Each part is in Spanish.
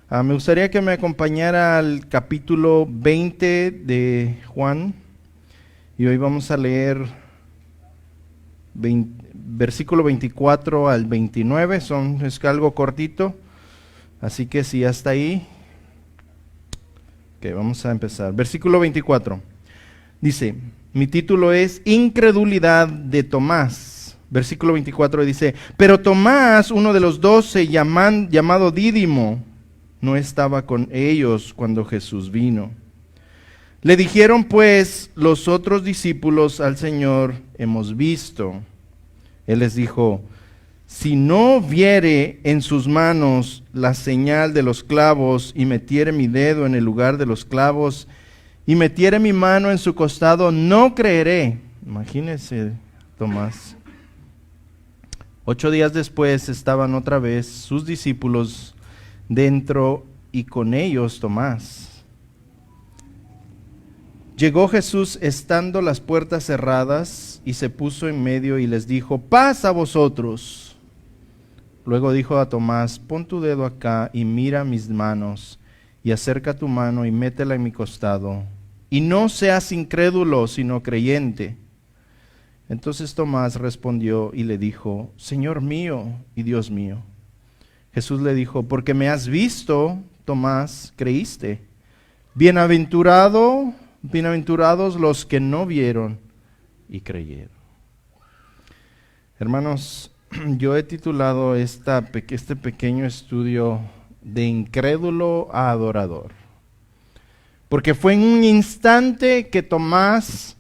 Me gustaría que me acompañara al capítulo 20 de Juan y hoy vamos a leer versículo 24 al 29, es algo cortito, así que si ya está ahí, vamos a empezar. Versículo 24, dice, mi título es Incredulidad de Tomás. Versículo 24 dice, pero Tomás, uno de los 12, llamado Dídimo, no estaba con ellos cuando Jesús vino. Le dijeron pues los otros discípulos al Señor, hemos visto. Él les dijo, si no viere en sus manos la señal de los clavos y metiere mi dedo en el lugar de los clavos y metiere mi mano en su costado, no creeré. Imagínense, Tomás. 8 días después estaban otra vez sus discípulos dentro y con ellos Tomás. Llegó Jesús estando las puertas cerradas y se puso en medio y les dijo, paz a vosotros. Luego dijo a Tomás, pon tu dedo acá y mira mis manos y acerca tu mano y métela en mi costado y no seas incrédulo sino creyente. Entonces Tomás respondió y le dijo, Señor mío y Dios mío. Jesús le dijo, porque me has visto, Tomás, creíste. Bienaventurados los que no vieron y creyeron. Hermanos, yo he titulado este pequeño estudio de incrédulo a adorador. Porque fue en un instante que Tomás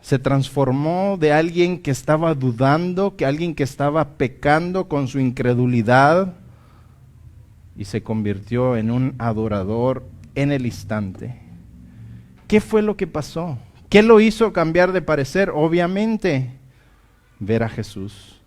se transformó de alguien que estaba dudando, que alguien que estaba pecando con su incredulidad y se convirtió en un adorador en el instante. ¿Qué fue lo que pasó? ¿Qué lo hizo cambiar de parecer? Obviamente, ver a Jesús.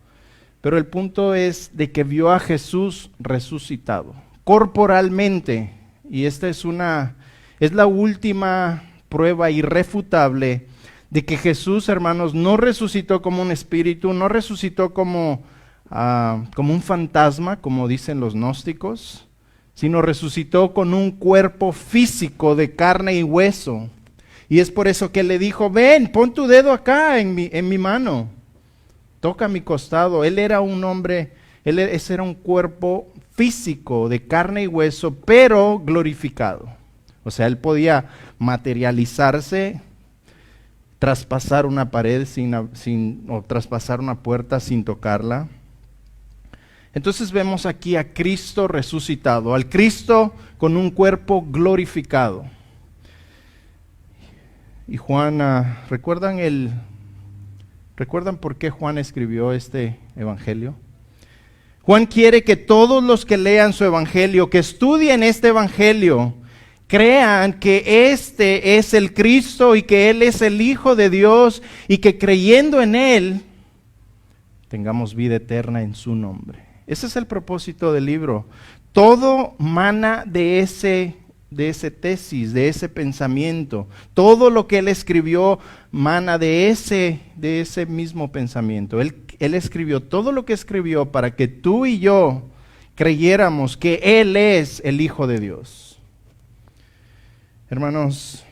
Pero el punto es de que vio a Jesús resucitado, corporalmente. Y esta es la última prueba irrefutable de que Jesús, hermanos, no resucitó como un espíritu, no resucitó como un fantasma, como dicen los gnósticos, sino resucitó con un cuerpo físico de carne y hueso. Y es por eso que le dijo, ven, pon tu dedo acá en mi mano, toca mi costado. Él era un hombre, ese era un cuerpo físico de carne y hueso, pero glorificado. O sea, él podía materializarse, traspasar una pared o traspasar una puerta sin tocarla. Entonces vemos aquí a Cristo resucitado, al Cristo con un cuerpo glorificado. Y Juan, ¿recuerdan por qué Juan escribió este evangelio? Juan quiere que todos los que lean su evangelio, que estudien este evangelio, crean que este es el Cristo y que Él es el Hijo de Dios y que creyendo en Él tengamos vida eterna en su nombre. Ese es el propósito del libro. Todo mana de ese tesis, de ese pensamiento. Todo lo que Él escribió mana de ese mismo pensamiento. Él escribió todo lo que escribió para que tú y yo creyéramos que Él es el Hijo de Dios. Hermanos,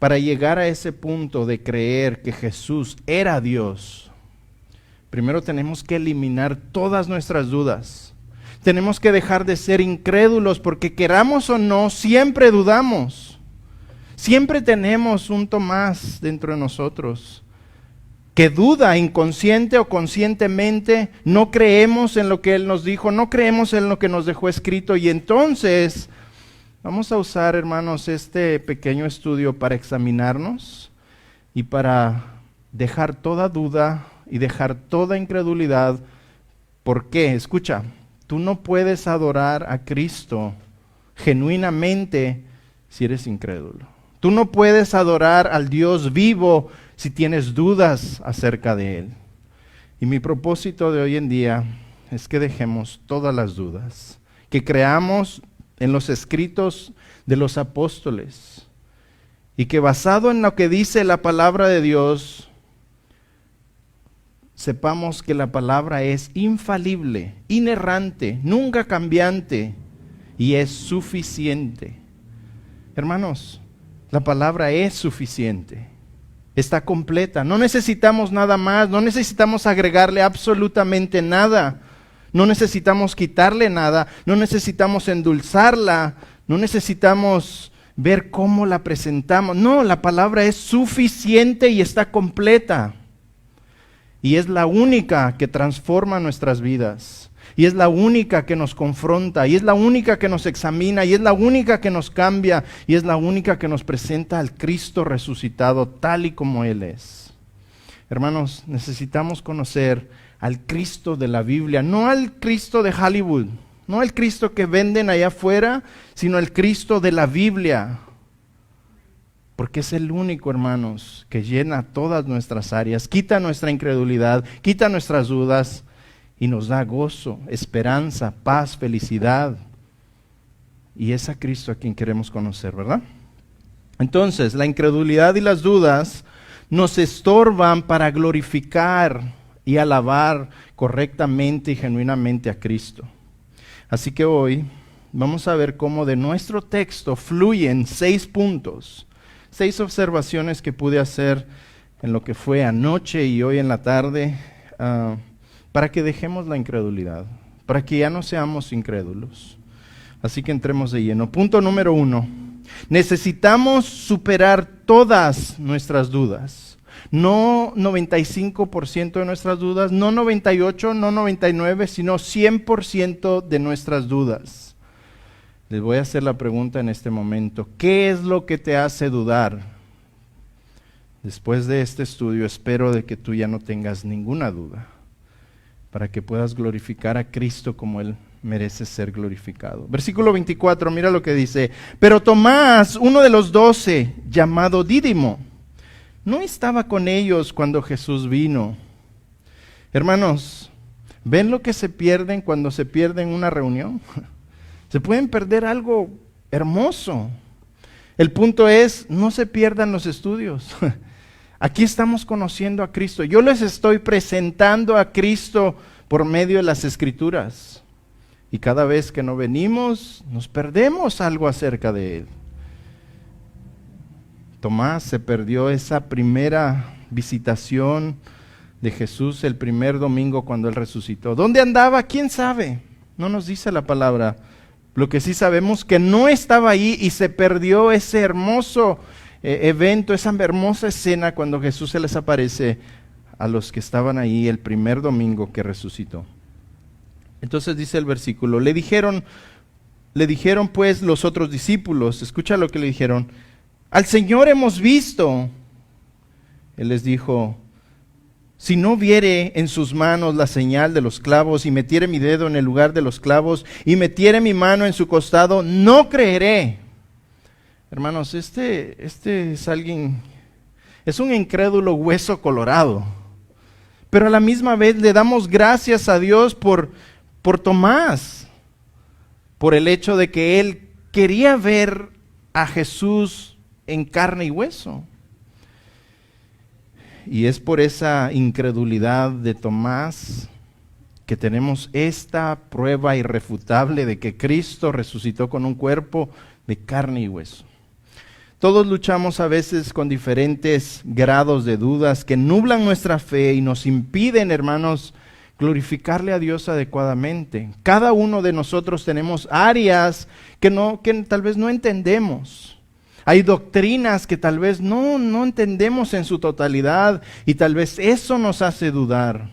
para llegar a ese punto de creer que Jesús era Dios, primero tenemos que eliminar todas nuestras dudas. Tenemos que dejar de ser incrédulos porque queramos o no, siempre dudamos. Siempre tenemos un Tomás dentro de nosotros que duda inconsciente o conscientemente, no creemos en lo que Él nos dijo, no creemos en lo que nos dejó escrito y entonces vamos a usar, hermanos, este pequeño estudio para examinarnos y para dejar toda duda y dejar toda incredulidad. ¿Por qué? Escucha, tú no puedes adorar a Cristo genuinamente si eres incrédulo. Tú no puedes adorar al Dios vivo si tienes dudas acerca de Él. Y mi propósito de hoy en día es que dejemos todas las dudas, que creamos en los escritos de los apóstoles y que basado en lo que dice la palabra de Dios, sepamos que la palabra es infalible, inerrante, nunca cambiante y es suficiente. Hermanos, la palabra es suficiente, está completa. No necesitamos nada más, no necesitamos agregarle absolutamente nada. No necesitamos quitarle nada, no necesitamos endulzarla, no necesitamos ver cómo la presentamos. No, la palabra es suficiente y está completa. Y es la única que transforma nuestras vidas. Y es la única que nos confronta. Y es la única que nos examina. Y es la única que nos cambia. Y es la única que nos presenta al Cristo resucitado tal y como Él es. Hermanos, necesitamos conocer al Cristo de la Biblia. No al Cristo de Hollywood. No al Cristo que venden allá afuera. Sino al Cristo de la Biblia. Porque es el único, hermanos, que llena todas nuestras áreas, quita nuestra incredulidad, quita nuestras dudas y nos da gozo, esperanza, paz, felicidad. Y es a Cristo a quien queremos conocer, ¿verdad? Entonces, la incredulidad y las dudas nos estorban para glorificar y alabar correctamente y genuinamente a Cristo. Así que hoy vamos a ver cómo de nuestro texto fluyen 6 puntos. 6 observaciones que pude hacer en lo que fue anoche y hoy en la tarde, para que dejemos la incredulidad, para que ya no seamos incrédulos. Así que entremos de lleno. Punto número 1. Necesitamos superar todas nuestras dudas. No 95% de nuestras dudas, no 98%, no 99%, sino 100% de nuestras dudas. Les voy a hacer la pregunta en este momento. ¿Qué es lo que te hace dudar? Después de este estudio espero de que tú ya no tengas ninguna duda, para que puedas glorificar a Cristo como Él merece ser glorificado. Versículo 24, mira lo que dice. Pero Tomás, uno de los 12, llamado Dídimo, no estaba con ellos cuando Jesús vino. Hermanos, ¿ven lo que se pierden cuando se pierden una reunión? Se pueden perder algo hermoso. El punto es, no se pierdan los estudios. Aquí estamos conociendo a Cristo. Yo les estoy presentando a Cristo por medio de las Escrituras. Y cada vez que no venimos, nos perdemos algo acerca de Él. Tomás se perdió esa primera visitación de Jesús el primer domingo cuando Él resucitó. ¿Dónde andaba? ¿Quién sabe? No nos dice la palabra. Lo que sí sabemos que no estaba ahí y se perdió ese hermoso evento, esa hermosa escena cuando Jesús se les aparece a los que estaban ahí el primer domingo que resucitó. Entonces dice el versículo, le dijeron pues los otros discípulos, escucha lo que le dijeron, al Señor hemos visto. Él les dijo, si no viere en sus manos la señal de los clavos y metiere mi dedo en el lugar de los clavos y metiere mi mano en su costado, no creeré. Hermanos, este es alguien, es un incrédulo hueso colorado. Pero a la misma vez le damos gracias a Dios por Tomás, por el hecho de que él quería ver a Jesús en carne y hueso. Y es por esa incredulidad de Tomás que tenemos esta prueba irrefutable de que Cristo resucitó con un cuerpo de carne y hueso. Todos luchamos a veces con diferentes grados de dudas que nublan nuestra fe y nos impiden, hermanos, glorificarle a Dios adecuadamente. Cada uno de nosotros tenemos áreas que tal vez no entendemos. Hay doctrinas que tal vez no entendemos en su totalidad y tal vez eso nos hace dudar.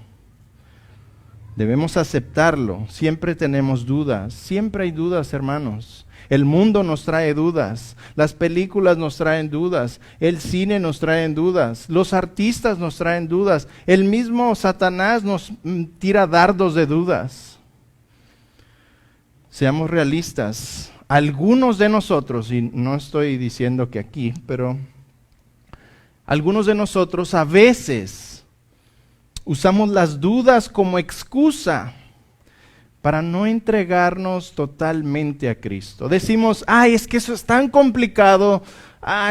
Debemos aceptarlo. Siempre tenemos dudas. Siempre hay dudas, hermanos. El mundo nos trae dudas. Las películas nos traen dudas. El cine nos trae dudas. Los artistas nos traen dudas. El mismo Satanás nos tira dardos de dudas. Seamos realistas. Algunos de nosotros, y no estoy diciendo que aquí, pero algunos de nosotros a veces usamos las dudas como excusa para no entregarnos totalmente a Cristo. Decimos, es que eso es tan complicado,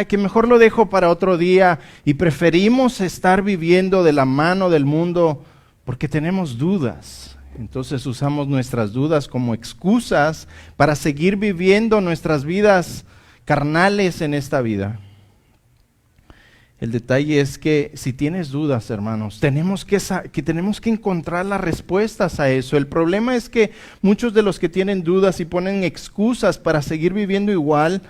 que mejor lo dejo para otro día, y preferimos estar viviendo de la mano del mundo Porque tenemos dudas. Entonces usamos nuestras dudas como excusas para seguir viviendo nuestras vidas carnales en esta vida. El detalle es que si tienes dudas, hermanos, tenemos que encontrar las respuestas a eso. El problema es que muchos de los que tienen dudas y ponen excusas para seguir viviendo igual,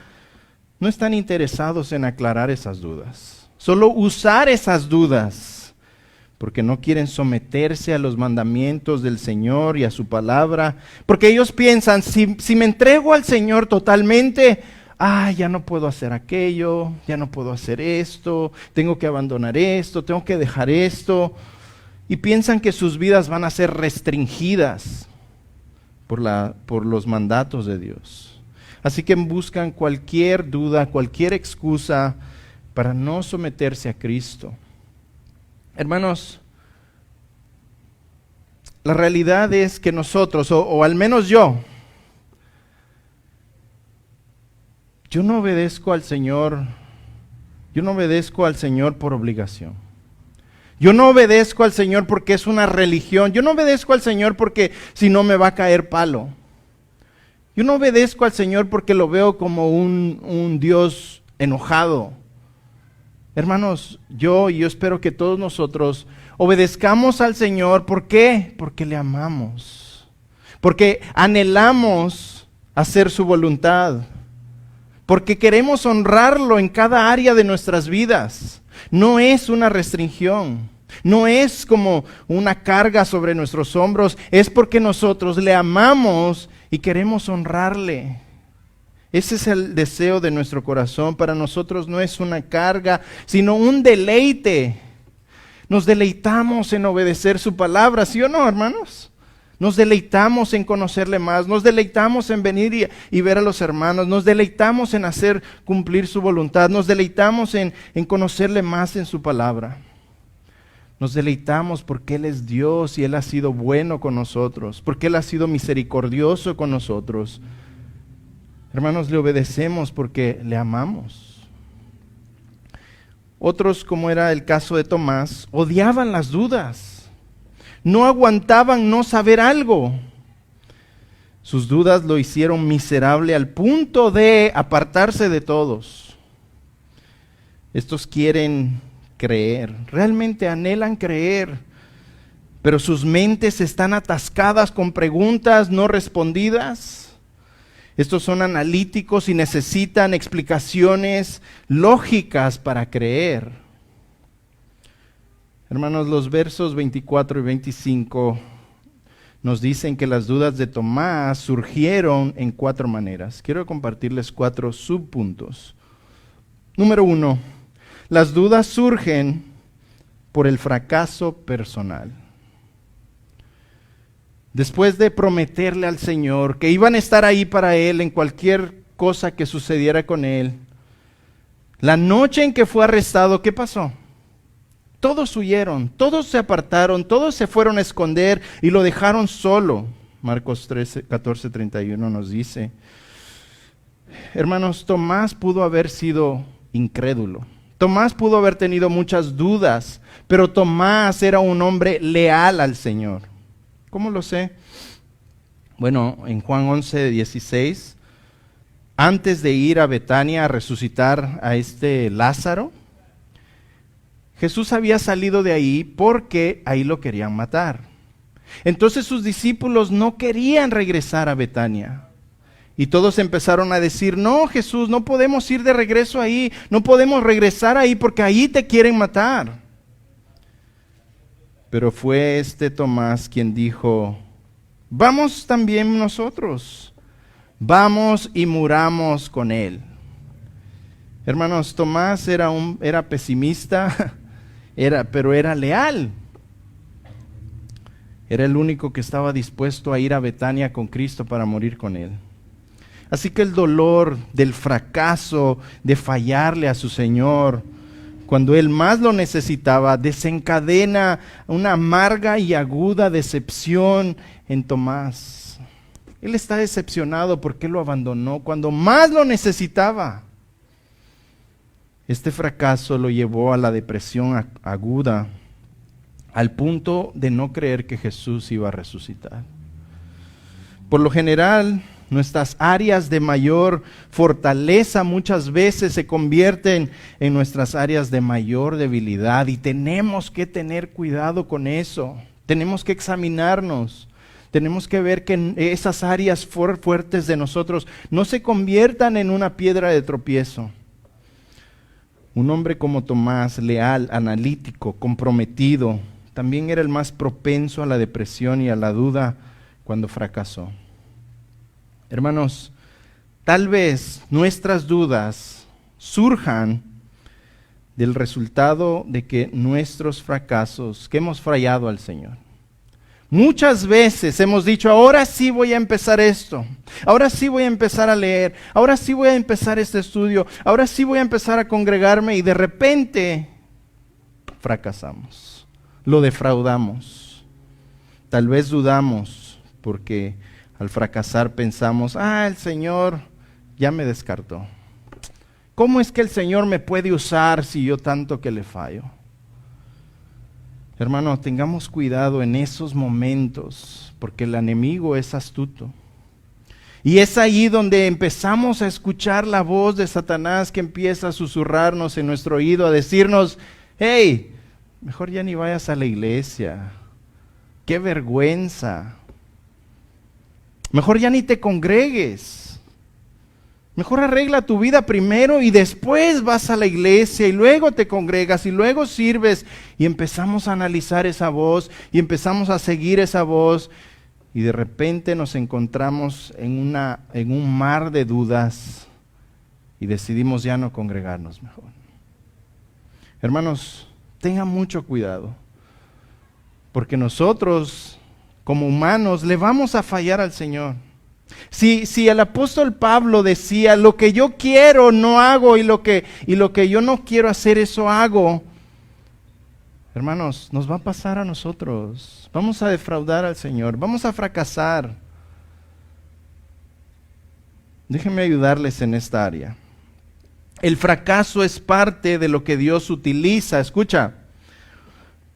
no están interesados en aclarar esas dudas. Solo usar esas dudas, porque no quieren someterse a los mandamientos del Señor y a su palabra. Porque ellos piensan, si me entrego al Señor totalmente, ya no puedo hacer aquello, ya no puedo hacer esto, tengo que abandonar esto, tengo que dejar esto. Y piensan que sus vidas van a ser restringidas por los mandatos de Dios. Así que buscan cualquier duda, cualquier excusa para no someterse a Cristo. Hermanos, la realidad es que nosotros, o al menos yo no obedezco al Señor por obligación. Yo no obedezco al Señor porque es una religión. Yo no obedezco al Señor porque si no me va a caer palo. Yo no obedezco al Señor porque lo veo como un Dios enojado. Hermanos, yo espero que todos nosotros obedezcamos al Señor. ¿Por qué? Porque le amamos. Porque anhelamos hacer su voluntad. Porque queremos honrarlo en cada área de nuestras vidas. No es una restricción, no es como una carga sobre nuestros hombros, es porque nosotros le amamos y queremos honrarle. Ese es el deseo de nuestro corazón. Para nosotros no es una carga, sino un deleite. Nos deleitamos en obedecer su palabra, ¿sí o no, hermanos? Nos deleitamos en conocerle más, nos deleitamos en venir y ver a los hermanos, nos deleitamos en hacer cumplir su voluntad, nos deleitamos en conocerle más en su palabra. Nos deleitamos porque Él es Dios y Él ha sido bueno con nosotros, porque Él ha sido misericordioso con nosotros. Hermanos, le obedecemos porque le amamos. Otros, como era el caso de Tomás, odiaban las dudas. No aguantaban no saber algo. Sus dudas lo hicieron miserable al punto de apartarse de todos. Estos quieren creer, realmente anhelan creer, pero sus mentes están atascadas con preguntas no respondidas. Estos son analíticos y necesitan explicaciones lógicas para creer. Hermanos, los versos 24 y 25 nos dicen que las dudas de Tomás surgieron en 4 maneras. Quiero compartirles 4 subpuntos. Número 1, las dudas surgen por el fracaso personal. Después de prometerle al Señor que iban a estar ahí para Él en cualquier cosa que sucediera con Él, la noche en que fue arrestado, ¿qué pasó? Todos huyeron, todos se apartaron, todos se fueron a esconder y lo dejaron solo. Marcos 14:31 nos dice. Hermanos, Tomás pudo haber sido incrédulo. Tomás pudo haber tenido muchas dudas, pero Tomás era un hombre leal al Señor. ¿Cómo lo sé? Bueno, en Juan 11:16, antes de ir a Betania a resucitar a este Lázaro, Jesús había salido de ahí porque ahí lo querían matar. Entonces sus discípulos no querían regresar a Betania. Y todos empezaron a decir, no Jesús, no podemos ir de regreso ahí, no podemos regresar ahí porque ahí te quieren matar. Pero fue este Tomás quien dijo, vamos también nosotros, vamos y muramos con él. Hermanos, Tomás era pesimista, pero era leal. Era el único que estaba dispuesto a ir a Betania con Cristo para morir con Él. Así que el dolor del fracaso, de fallarle a su Señor, cuando Él más lo necesitaba, desencadena una amarga y aguda decepción en Tomás. Él está decepcionado porque lo abandonó cuando más lo necesitaba. Este fracaso lo llevó a la depresión aguda. al punto de no creer que Jesús iba a resucitar. Por lo general, nuestras áreas de mayor fortaleza muchas veces se convierten en nuestras áreas de mayor debilidad y tenemos que tener cuidado con eso. Tenemos que examinarnos. Tenemos que ver que esas áreas fuertes de nosotros no se conviertan en una piedra de tropiezo. Un hombre como Tomás, leal, analítico, comprometido, también era el más propenso a la depresión y a la duda cuando fracasó. Hermanos, tal vez nuestras dudas surjan del resultado de que nuestros fracasos, que hemos fallado al Señor. Muchas veces hemos dicho, ahora sí voy a empezar esto, ahora sí voy a empezar a leer, ahora sí voy a empezar este estudio, ahora sí voy a empezar a congregarme y de repente fracasamos, lo defraudamos. Tal vez dudamos porque al fracasar pensamos, el Señor ya me descartó. ¿Cómo es que el Señor me puede usar si yo tanto que le fallo? Hermano, tengamos cuidado en esos momentos, porque el enemigo es astuto. Y es ahí donde empezamos a escuchar la voz de Satanás que empieza a susurrarnos en nuestro oído, a decirnos, hey, mejor ya ni vayas a la iglesia, qué vergüenza. Mejor ya ni te congregues. Mejor arregla tu vida primero y después vas a la iglesia y luego te congregas y luego sirves. Y empezamos a analizar esa voz y empezamos a seguir esa voz y de repente nos encontramos en un mar de dudas y decidimos ya no congregarnos mejor. Hermanos, tengan mucho cuidado porque nosotros como humanos le vamos a fallar al Señor. Si el apóstol Pablo decía, lo que yo quiero no hago y lo que yo no quiero hacer eso hago, hermanos, nos va a pasar a nosotros. Vamos a defraudar al Señor, vamos a fracasar. Déjenme ayudarles en esta área. El fracaso es parte de lo que Dios utiliza, escucha,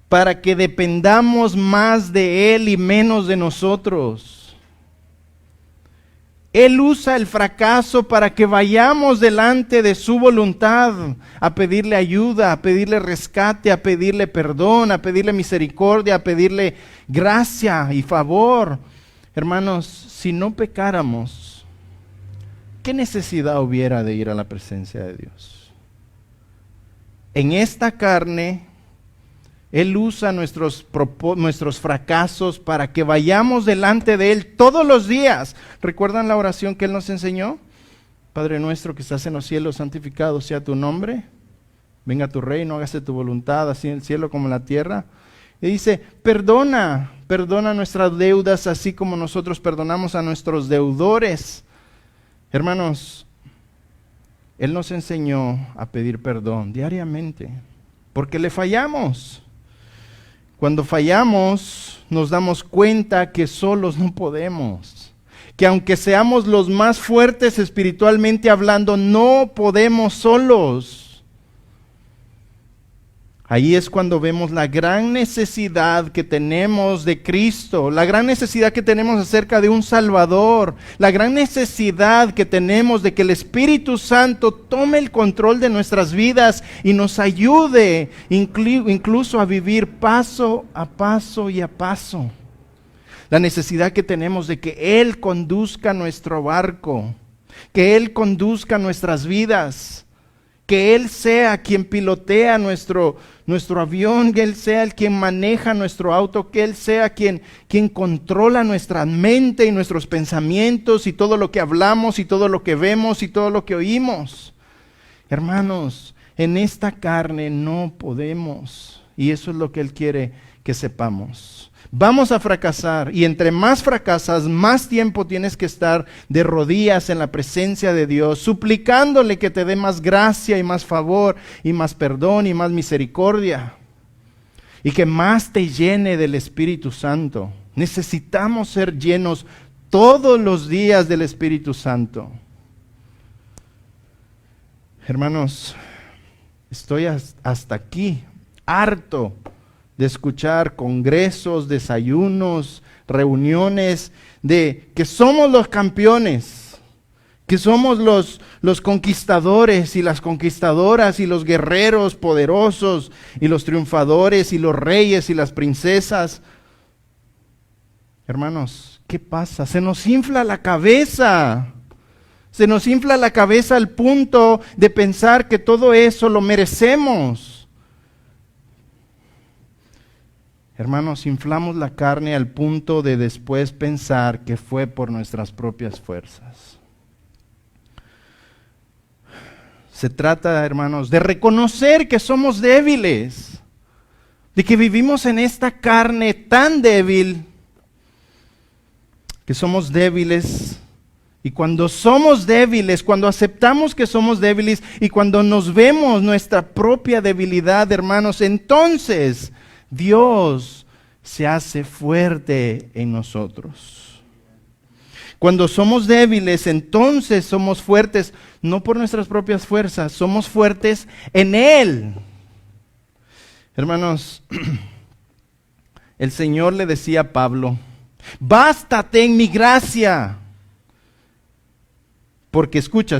para que dependamos más de Él y menos de nosotros. Él usa el fracaso para que vayamos delante de su voluntad, a pedirle ayuda, a pedirle rescate, a pedirle perdón, a pedirle misericordia, a pedirle gracia y favor. Hermanos, si no pecáramos, ¿qué necesidad hubiera de ir a la presencia de Dios? En esta carne, Él usa nuestros fracasos para que vayamos delante de Él todos los días. ¿Recuerdan la oración que Él nos enseñó? Padre nuestro que estás en los cielos, santificado sea tu nombre. Venga tu reino, hágase tu voluntad, así en el cielo como en la tierra. Y dice, perdona nuestras deudas, así como nosotros perdonamos a nuestros deudores. Hermanos, Él nos enseñó a pedir perdón diariamente, porque le fallamos. Cuando fallamos, nos damos cuenta que solos no podemos, que aunque seamos los más fuertes espiritualmente hablando, no podemos solos. Ahí es cuando vemos la gran necesidad que tenemos de Cristo, la gran necesidad que tenemos acerca de un Salvador, la gran necesidad que tenemos de que el Espíritu Santo tome el control de nuestras vidas y nos ayude incluso a vivir paso a paso y a paso. La necesidad que tenemos de que Él conduzca nuestro barco, que Él conduzca nuestras vidas, que Él sea quien pilotea nuestro avión, que Él sea el quien maneja nuestro auto, que Él sea quien controla nuestra mente y nuestros pensamientos y todo lo que hablamos y todo lo que vemos y todo lo que oímos. Hermanos, en esta carne no podemos, y eso es lo que Él quiere que sepamos. Vamos a fracasar, y entre más fracasas, más tiempo tienes que estar de rodillas en la presencia de Dios, suplicándole que te dé más gracia y más favor y más perdón y más misericordia, y que más te llene del Espíritu Santo. Necesitamos ser llenos todos los días del Espíritu Santo. Hermanos, estoy hasta aquí, harto de escuchar congresos, desayunos, reuniones, de que somos los campeones, que somos los conquistadores y las conquistadoras y los guerreros poderosos y los triunfadores y los reyes y las princesas. Hermanos, ¿qué pasa? Se nos infla la cabeza. Se nos infla la cabeza al punto de pensar que todo eso lo merecemos. Hermanos, inflamos la carne al punto de después pensar que fue por nuestras propias fuerzas. Se trata, hermanos, de reconocer que somos débiles, de que vivimos en esta carne tan débil, que somos débiles. Y cuando somos débiles, cuando aceptamos que somos débiles y cuando nos vemos nuestra propia debilidad, hermanos, entonces Dios se hace fuerte en nosotros. Cuando somos débiles, entonces somos fuertes, no por nuestras propias fuerzas, somos fuertes en Él. Hermanos, el Señor le decía a Pablo, bástate en mi gracia. Porque escucha,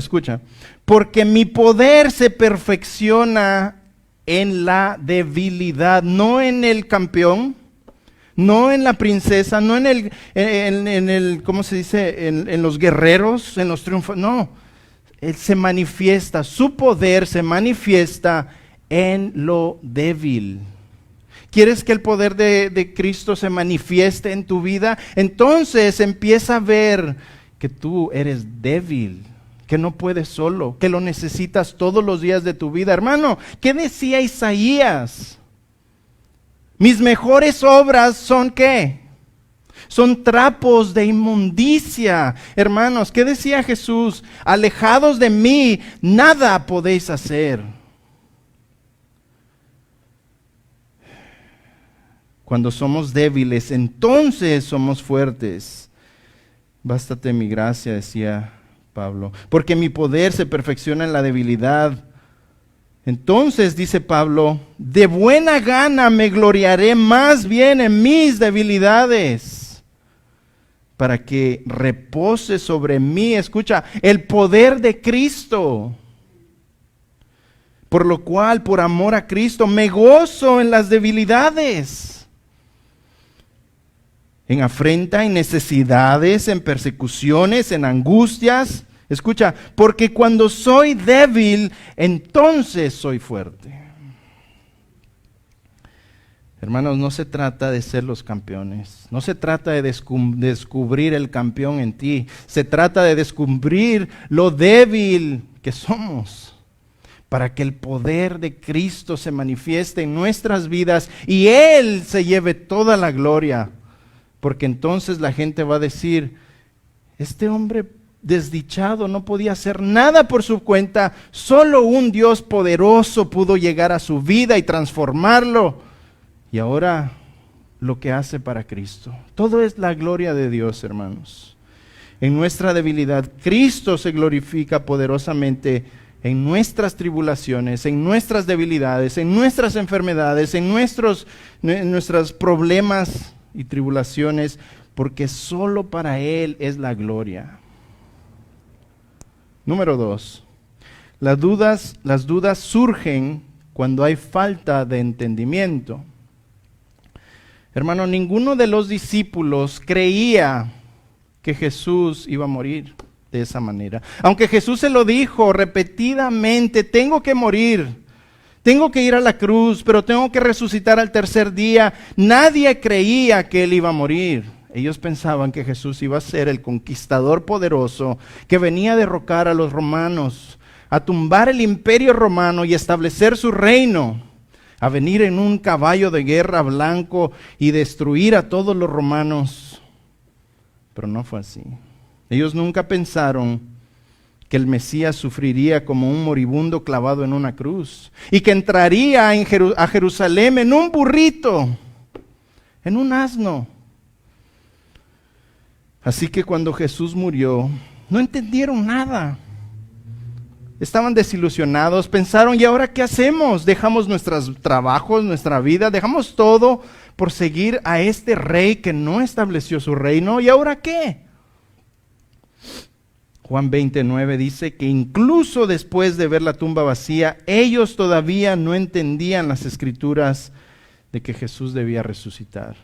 porque mi poder se perfecciona en la debilidad, no en el campeón, no en la princesa, no en el ¿cómo se dice? En los guerreros, en los triunfos, no. Él se manifiesta, su poder se manifiesta en lo débil. ¿Quieres que el poder de Cristo se manifieste en tu vida? Entonces empieza a ver que tú eres débil, que no puedes solo, que lo necesitas todos los días de tu vida. Hermano, ¿qué decía Isaías? Mis mejores obras son ¿qué? Son trapos de inmundicia. Hermanos, ¿qué decía Jesús? Alejados de mí, nada podéis hacer. Cuando somos débiles, entonces somos fuertes. Bástate mi gracia, decía Pablo, porque mi poder se perfecciona en la debilidad. Entonces, dice Pablo, de buena gana me gloriaré más bien en mis debilidades, para que repose sobre mí, escucha, el poder de Cristo. Por lo cual, por amor a Cristo, me gozo en las debilidades, en afrenta, en necesidades, en persecuciones, en angustias. Escucha, porque cuando soy débil, entonces soy fuerte. Hermanos, no se trata de ser los campeones. No se trata de descubrir el campeón en ti. Se trata de descubrir lo débil que somos, para que el poder de Cristo se manifieste en nuestras vidas y Él se lleve toda la gloria. Porque entonces la gente va a decir, este hombre desdichado no podía hacer nada por su cuenta, solo un Dios poderoso pudo llegar a su vida y transformarlo. Y ahora lo que hace para Cristo. Todo es la gloria de Dios, hermanos. En nuestra debilidad, Cristo se glorifica poderosamente en nuestras tribulaciones, en nuestras debilidades, en nuestras enfermedades, en nuestros problemas y tribulaciones, porque solo para Él es la gloria. Número 2, las dudas surgen cuando hay falta de entendimiento. Hermano, ninguno de los discípulos creía que Jesús iba a morir de esa manera. Aunque Jesús se lo dijo repetidamente, tengo que morir. Tengo que ir a la cruz, pero tengo que resucitar al tercer día. Nadie creía que Él iba a morir. Ellos pensaban que Jesús iba a ser el conquistador poderoso que venía a derrocar a los romanos, a tumbar el imperio romano y establecer su reino, a venir en un caballo de guerra blanco y destruir a todos los romanos. Pero no fue así. Ellos nunca pensaron que el Mesías sufriría como un moribundo clavado en una cruz y que entraría a Jerusalén en un burrito, en un asno. Así que cuando Jesús murió, no entendieron nada. Estaban desilusionados, pensaron, ¿y ahora qué hacemos? Dejamos nuestros trabajos, nuestra vida, dejamos todo por seguir a este rey que no estableció su reino, ¿y ahora qué? Juan 29 dice que incluso después de ver la tumba vacía, ellos todavía no entendían las escrituras de que Jesús debía resucitar.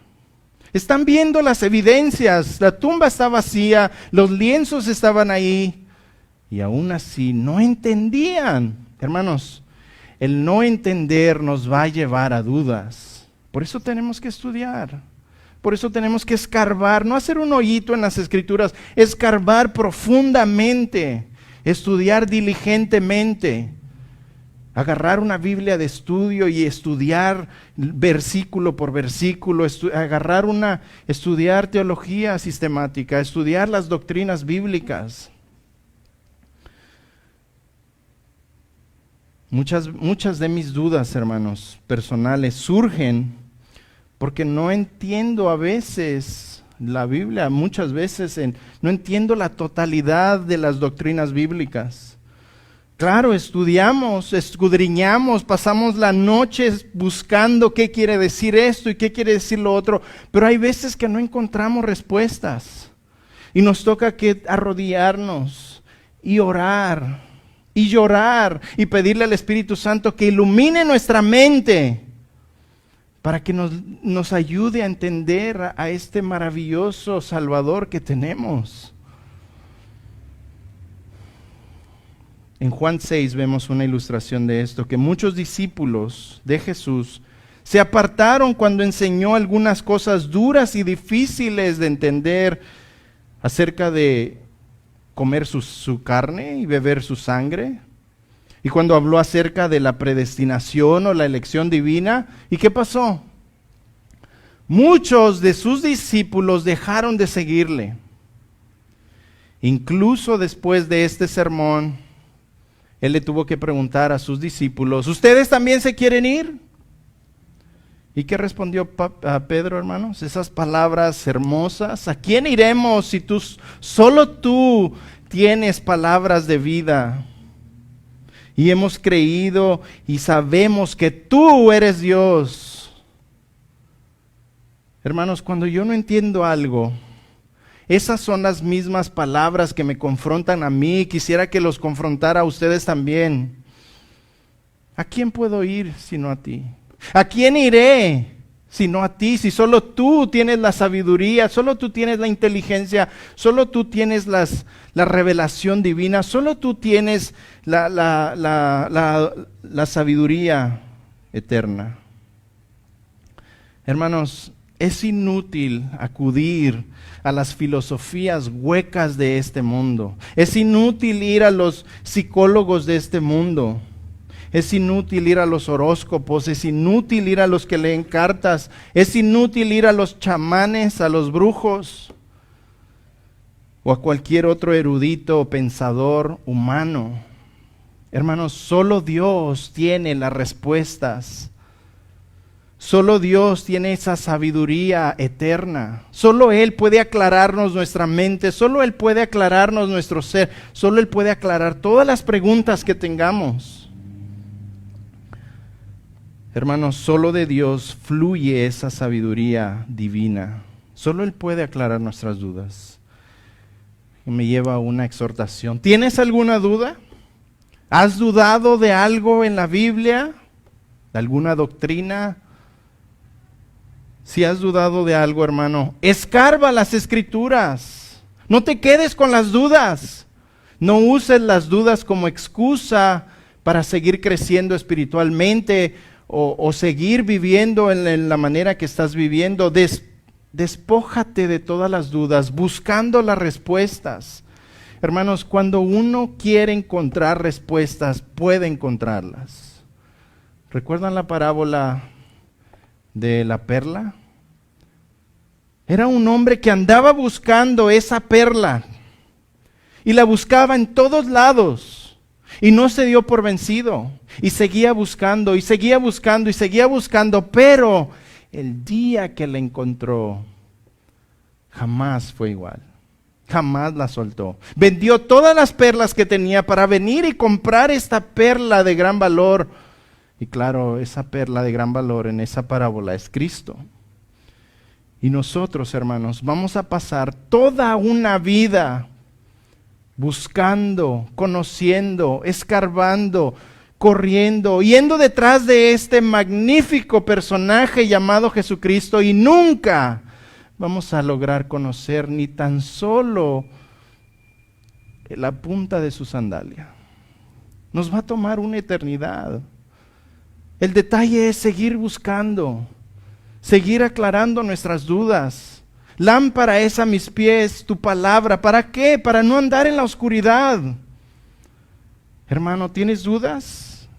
Están viendo las evidencias, la tumba está vacía, los lienzos estaban ahí, y aún así no entendían. Hermanos, el no entender nos va a llevar a dudas. Por eso tenemos que estudiar. Por eso tenemos que escarbar, no hacer un hoyito en las escrituras, escarbar profundamente, estudiar diligentemente, agarrar una Biblia de estudio y estudiar versículo por versículo, estudiar teología sistemática, estudiar las doctrinas bíblicas. Muchas de mis dudas, hermanos, personales, surgen porque no entiendo a veces la Biblia, muchas veces no entiendo la totalidad de las doctrinas bíblicas. Claro, estudiamos, escudriñamos, pasamos la noche buscando qué quiere decir esto y qué quiere decir lo otro, pero hay veces que no encontramos respuestas y nos toca que arrodillarnos y orar y llorar y pedirle al Espíritu Santo que ilumine nuestra mente para que nos ayude a entender a este maravilloso Salvador que tenemos. En Juan 6 vemos una ilustración de esto, que muchos discípulos de Jesús se apartaron cuando enseñó algunas cosas duras y difíciles de entender acerca de comer su carne y beber su sangre. Y cuando habló acerca de la predestinación o la elección divina, ¿y qué pasó? Muchos de sus discípulos dejaron de seguirle. Incluso después de este sermón, él le tuvo que preguntar a sus discípulos, ¿ustedes también se quieren ir? ¿Y qué respondió a Pedro, hermanos? Esas palabras hermosas. ¿A quién iremos si solo tú tienes palabras de vida? Y hemos creído y sabemos que tú eres Dios. Hermanos, cuando yo no entiendo algo, esas son las mismas palabras que me confrontan a mí. Quisiera que los confrontara a ustedes también. ¿A quién puedo ir sino a ti? ¿A quién iré sino a ti? Si solo tú tienes la sabiduría, solo tú tienes la inteligencia, solo tú tienes la revelación divina, solo tú tienes la sabiduría eterna. Hermanos, es inútil acudir a las filosofías huecas de este mundo. Es inútil ir a los psicólogos de este mundo. Es inútil ir a los horóscopos, es inútil ir a los que leen cartas, es inútil ir a los chamanes, a los brujos o a cualquier otro erudito o pensador humano. Hermanos, solo Dios tiene las respuestas. Solo Dios tiene esa sabiduría eterna. Solo Él puede aclararnos nuestra mente, solo Él puede aclararnos nuestro ser, solo Él puede aclarar todas las preguntas que tengamos. Hermanos, solo de Dios fluye esa sabiduría divina. Solo Él puede aclarar nuestras dudas. Y me lleva a una exhortación. ¿Tienes alguna duda? ¿Has dudado de algo en la Biblia? ¿De alguna doctrina? Si has dudado de algo, hermano, escarba las Escrituras. No te quedes con las dudas. No uses las dudas como excusa para seguir creciendo espiritualmente o seguir viviendo en la manera que estás viviendo. Despójate de todas las dudas, buscando las respuestas. Hermanos, cuando uno quiere encontrar respuestas, puede encontrarlas. ¿Recuerdan la parábola de la perla? Era un hombre que andaba buscando esa perla y la buscaba en todos lados. Y no se dio por vencido, y seguía buscando, y seguía buscando, y seguía buscando, pero el día que la encontró, jamás fue igual. Jamás la soltó. Vendió todas las perlas que tenía para venir y comprar esta perla de gran valor. Y claro, esa perla de gran valor en esa parábola es Cristo. Y nosotros, hermanos, vamos a pasar toda una vida buscando, conociendo, escarbando, corriendo, yendo detrás de este magnífico personaje llamado Jesucristo, y nunca vamos a lograr conocer ni tan solo la punta de su sandalia. Nos va a tomar una eternidad. El detalle es seguir buscando, seguir aclarando nuestras dudas. Lámpara es a mis pies tu palabra. ¿Para qué? Para no andar en la oscuridad. Hermano, ¿tienes dudas?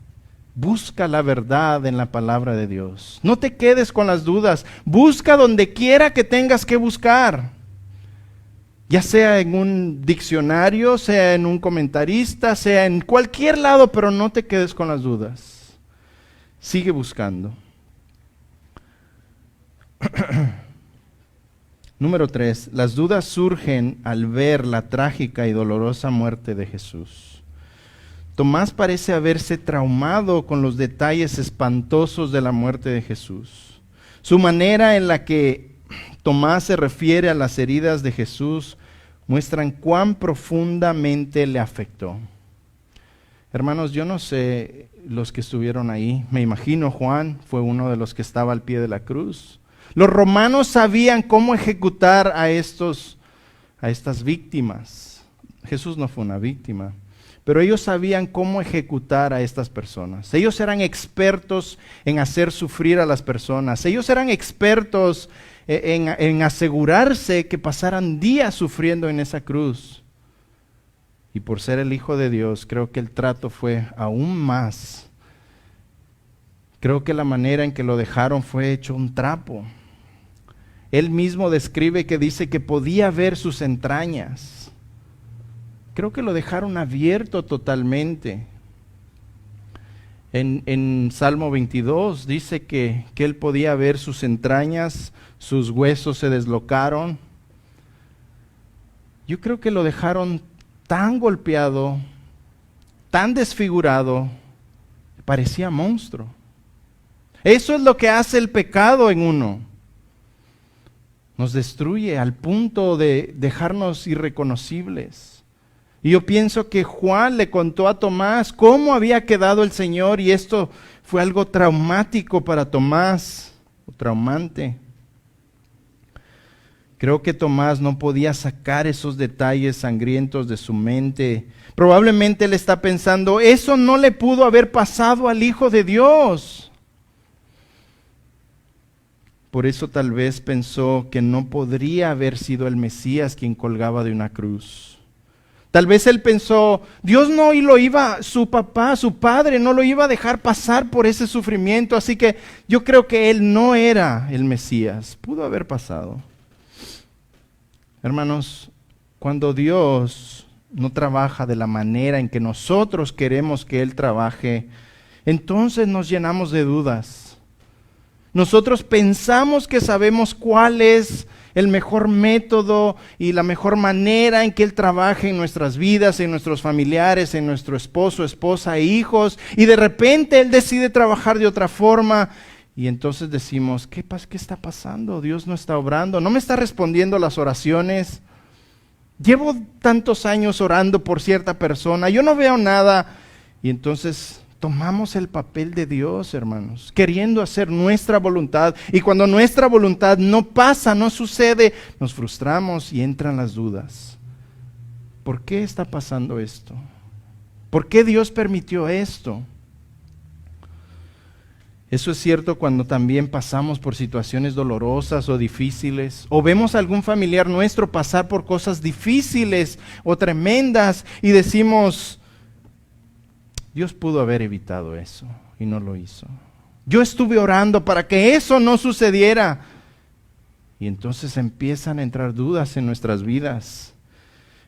Busca la verdad en la palabra de Dios. No te quedes con las dudas. Busca donde quiera que tengas que buscar. Ya sea en un diccionario, sea en un comentarista, sea en cualquier lado, pero no te quedes con las dudas. Sigue buscando. Número 3. Las dudas surgen al ver la trágica y dolorosa muerte de Jesús. Tomás parece haberse traumado con los detalles espantosos de la muerte de Jesús. Su manera en la que Tomás se refiere a las heridas de Jesús muestran cuán profundamente le afectó. Hermanos, yo no sé los que estuvieron ahí. Me imagino Juan fue uno de los que estaba al pie de la cruz. Los romanos sabían cómo ejecutar a estas víctimas. Jesús no fue una víctima, pero ellos sabían cómo ejecutar a estas personas. Ellos eran expertos en hacer sufrir a las personas. Ellos eran expertos en asegurarse que pasaran días sufriendo en esa cruz. Y por ser el Hijo de Dios, creo que el trato fue aún más. Creo que la manera en que lo dejaron fue hecho un trapo. Él mismo describe que dice que podía ver sus entrañas. Creo que lo dejaron abierto totalmente. En Salmo 22 dice que él podía ver sus entrañas, sus huesos se deslocaron. Yo creo que lo dejaron tan golpeado, tan desfigurado, parecía monstruo. Eso es lo que hace el pecado en uno. Nos destruye al punto de dejarnos irreconocibles. Y yo pienso que Juan le contó a Tomás cómo había quedado el Señor, y esto fue algo traumático para Tomás, traumante. Creo que Tomás no podía sacar esos detalles sangrientos de su mente. Probablemente él está pensando, eso no le pudo haber pasado al Hijo de Dios. Por eso tal vez pensó que no podría haber sido el Mesías quien colgaba de una cruz. Tal vez él pensó, Dios no lo iba, su papá, su padre, no lo iba a dejar pasar por ese sufrimiento, así que yo creo que él no era el Mesías. Pudo haber pasado. Hermanos, cuando Dios no trabaja de la manera en que nosotros queremos que Él trabaje, entonces nos llenamos de dudas. Nosotros pensamos que sabemos cuál es el mejor método y la mejor manera en que Él trabaje en nuestras vidas, en nuestros familiares, en nuestro esposo, esposa e hijos, y de repente Él decide trabajar de otra forma, y entonces decimos, ¿qué está pasando? Dios no está obrando, no me está respondiendo las oraciones. Llevo tantos años orando por cierta persona, yo no veo nada, y entonces tomamos el papel de Dios, hermanos, queriendo hacer nuestra voluntad, y cuando nuestra voluntad no pasa, no sucede, nos frustramos y entran las dudas. ¿Por qué está pasando esto? ¿Por qué Dios permitió esto? Eso es cierto cuando también pasamos por situaciones dolorosas o difíciles, o vemos a algún familiar nuestro pasar por cosas difíciles o tremendas y decimos, Dios pudo haber evitado eso y no lo hizo. Yo estuve orando para que eso no sucediera. Y entonces empiezan a entrar dudas en nuestras vidas.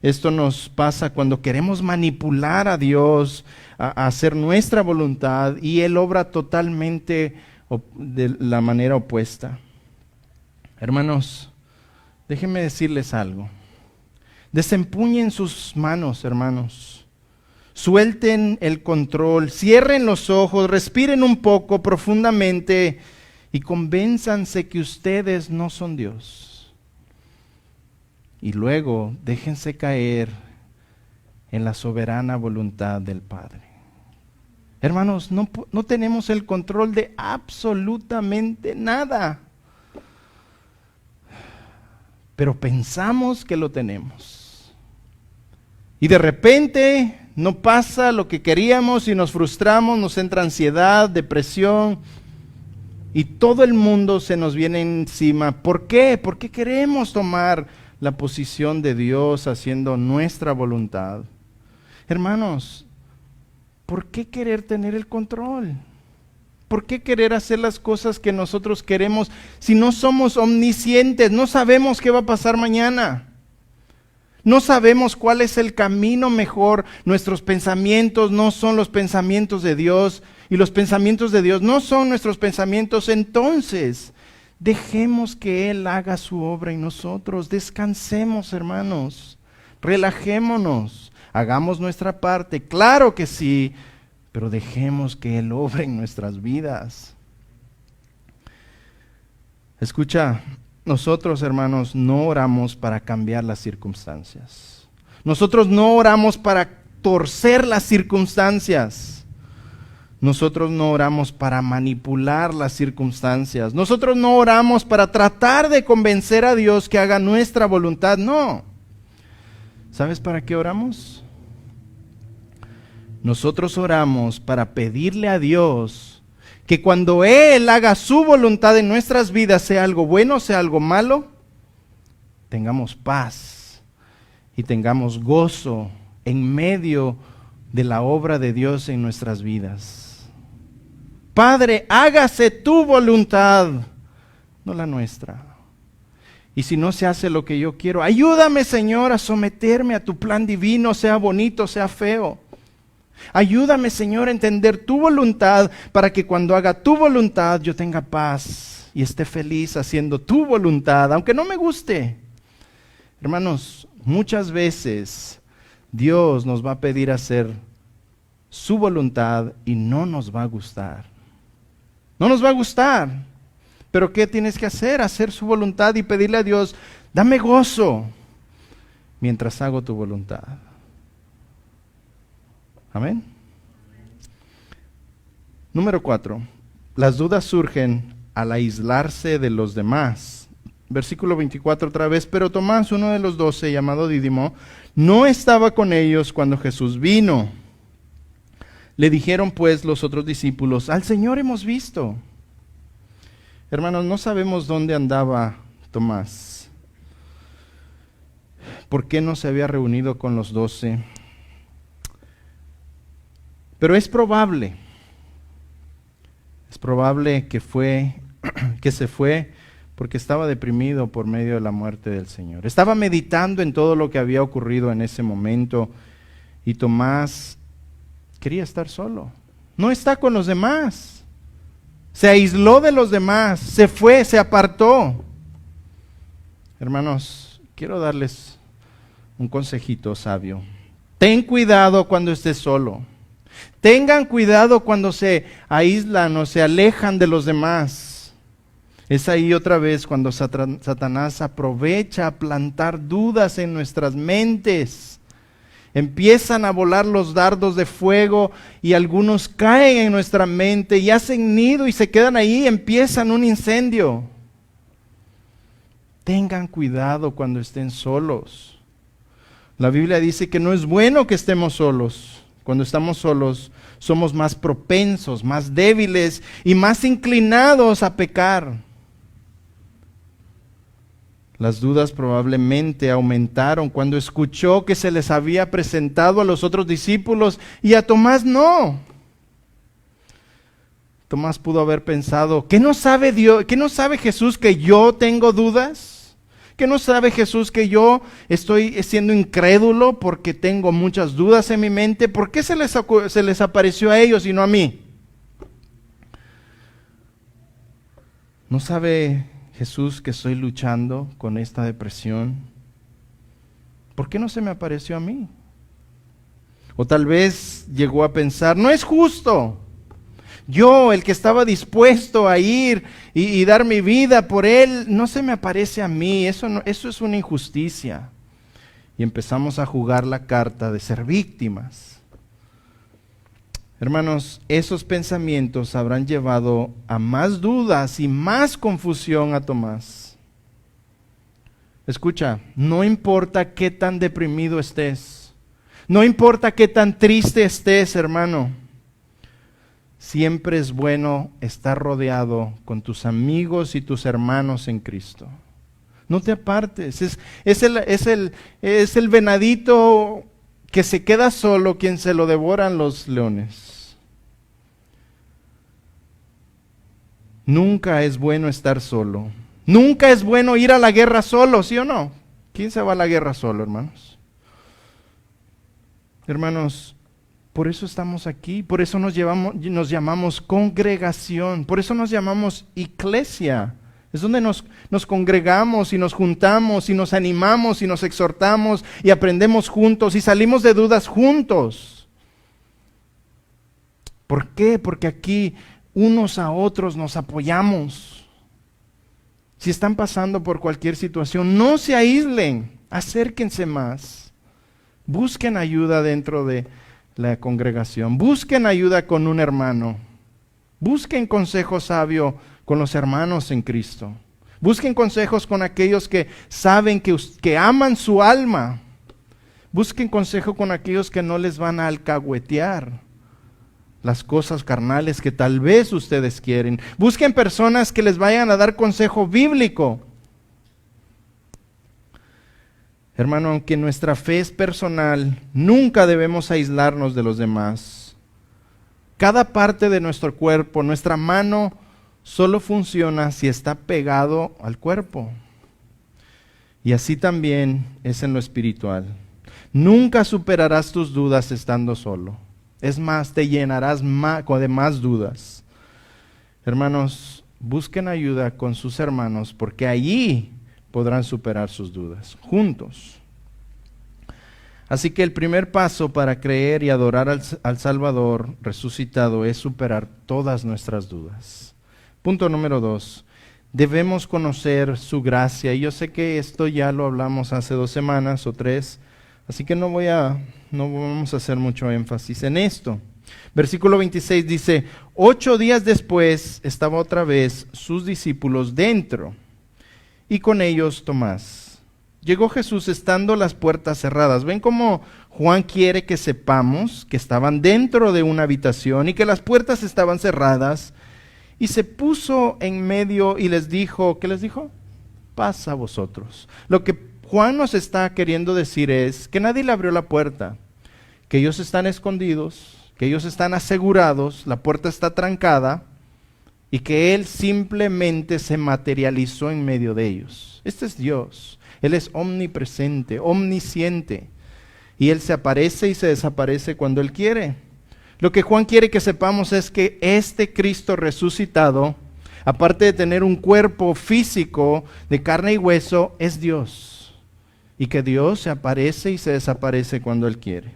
Esto nos pasa cuando queremos manipular a Dios a hacer nuestra voluntad y Él obra totalmente de la manera opuesta. Hermanos, déjenme decirles algo. Desempuñen sus manos, hermanos. Suelten el control, cierren los ojos, respiren un poco profundamente y convénzanse que ustedes no son Dios. Y luego déjense caer en la soberana voluntad del Padre. Hermanos, no tenemos el control de absolutamente nada, pero pensamos que lo tenemos. Y de repente no pasa lo que queríamos y nos frustramos, nos entra ansiedad, depresión, y todo el mundo se nos viene encima. ¿Por qué? Porque queremos tomar la posición de Dios haciendo nuestra voluntad. Hermanos, ¿por qué querer tener el control? ¿Por qué querer hacer las cosas que nosotros queremos si no somos omniscientes? No sabemos qué va a pasar mañana. No sabemos cuál es el camino mejor. Nuestros pensamientos no son los pensamientos de Dios y los pensamientos de Dios no son nuestros pensamientos. Entonces, dejemos que Él haga su obra en nosotros. Descansemos, hermanos. Relajémonos. Hagamos nuestra parte. Claro que sí, pero dejemos que Él obre en nuestras vidas. Escucha. Nosotros, hermanos, no oramos para cambiar las circunstancias. Nosotros no oramos para torcer las circunstancias. Nosotros no oramos para manipular las circunstancias. Nosotros no oramos para tratar de convencer a Dios que haga nuestra voluntad. No. ¿Sabes para qué oramos? Nosotros oramos para pedirle a Dios que cuando Él haga su voluntad en nuestras vidas, sea algo bueno, sea algo malo, tengamos paz y tengamos gozo en medio de la obra de Dios en nuestras vidas. Padre, hágase tu voluntad, no la nuestra. Y si no se hace lo que yo quiero, ayúdame, Señor, a someterme a tu plan divino, sea bonito, sea feo. Ayúdame, Señor, a entender tu voluntad para que cuando haga tu voluntad yo tenga paz y esté feliz haciendo tu voluntad, aunque no me guste. Hermanos, muchas veces Dios nos va a pedir hacer su voluntad y no nos va a gustar. No nos va a gustar. Pero ¿qué tienes que hacer? Hacer su voluntad y pedirle a Dios, dame gozo mientras hago tu voluntad. Amén. Número 4. Las dudas surgen al aislarse de los demás. Versículo 24 otra vez. Pero Tomás, uno de los 12, llamado Dídimo, no estaba con ellos cuando Jesús vino. Le dijeron pues los otros discípulos, al Señor hemos visto. Hermanos, no sabemos dónde andaba Tomás. ¿Por qué no se había reunido con los 12? Pero es probable que se fue porque estaba deprimido por medio de la muerte del Señor. Estaba meditando en todo lo que había ocurrido en ese momento y Tomás quería estar solo. No está con los demás. Se aisló de los demás, se fue, se apartó. Hermanos, quiero darles un consejito sabio. Ten cuidado cuando estés solo. Tengan cuidado cuando se aíslan o se alejan de los demás. Es ahí otra vez cuando Satanás aprovecha a plantar dudas en nuestras mentes. Empiezan a volar los dardos de fuego y algunos caen en nuestra mente y hacen nido y se quedan ahí, empiezan un incendio. Tengan cuidado cuando estén solos. La Biblia dice que no es bueno que estemos solos. Cuando estamos solos, somos más propensos, más débiles y más inclinados a pecar. Las dudas probablemente aumentaron cuando escuchó que se les había presentado a los otros discípulos y a Tomás no. Tomás pudo haber pensado, ¿qué no sabe Dios, qué no sabe Jesús que yo tengo dudas? ¿Que no sabe Jesús que yo estoy siendo incrédulo porque tengo muchas dudas en mi mente? ¿Por qué se les apareció a ellos y no a mí? ¿No sabe Jesús que estoy luchando con esta depresión? ¿por qué no se me apareció a mí? O tal vez llegó a pensar, no es justo. Yo, el que estaba dispuesto a ir y dar mi vida por él, no se me aparece a mí. Eso es una injusticia. Y empezamos a jugar la carta de ser víctimas. Hermanos, esos pensamientos habrán llevado a más dudas y más confusión a Tomás. Escucha, no importa qué tan deprimido estés, no importa qué tan triste estés, hermano, siempre es bueno estar rodeado con tus amigos y tus hermanos en Cristo. No te apartes, es el venadito que se queda solo quien se lo devoran los leones. Nunca es bueno estar solo. Nunca es bueno ir a la guerra solo, ¿sí o no? ¿Quién se va a la guerra solo, hermanos? Hermanos, por eso estamos aquí, por eso nos llamamos congregación, por eso nos llamamos iglesia. Es donde nos congregamos y nos juntamos y nos animamos y nos exhortamos y aprendemos juntos y salimos de dudas juntos. ¿Por qué? Porque aquí unos a otros nos apoyamos. Si están pasando por cualquier situación, no se aíslen, acérquense más. Busquen ayuda dentro de la congregación, busquen ayuda con un hermano, busquen consejo sabio con los hermanos en Cristo, busquen consejos con aquellos que saben que aman su alma, busquen consejo con aquellos que no les van a alcahuetear las cosas carnales que tal vez ustedes quieren. Busquen personas que les vayan a dar consejo bíblico. Hermano, aunque nuestra fe es personal, nunca debemos aislarnos de los demás. Cada parte de nuestro cuerpo, nuestra mano, solo funciona si está pegado al cuerpo. Y así también es en lo espiritual. Nunca superarás tus dudas estando solo. Es más, te llenarás de más dudas. Hermanos, busquen ayuda con sus hermanos porque allí podrán superar sus dudas, juntos. Así que el primer paso para creer y adorar al Salvador resucitado es superar todas nuestras dudas. Punto número 2. Debemos conocer su gracia. Y yo sé que esto ya lo hablamos hace 2 semanas o 3, así que no vamos a hacer mucho énfasis en esto. Versículo 26 dice, 8 días después estaba otra vez sus discípulos dentro, y con ellos Tomás. Llegó Jesús estando las puertas cerradas. ¿Ven cómo Juan quiere que sepamos que estaban dentro de una habitación y que las puertas estaban cerradas? Y se puso en medio y les dijo, ¿qué les dijo? Paz a vosotros. Lo que Juan nos está queriendo decir es que nadie le abrió la puerta, que ellos están escondidos, que ellos están asegurados, la puerta está trancada y que Él simplemente se materializó en medio de ellos. Este es Dios, Él es omnipresente, omnisciente y Él se aparece y se desaparece cuando Él quiere. Lo que Juan quiere que sepamos es que este Cristo resucitado, aparte de tener un cuerpo físico de carne y hueso, es Dios. Y que Dios se aparece y se desaparece cuando Él quiere.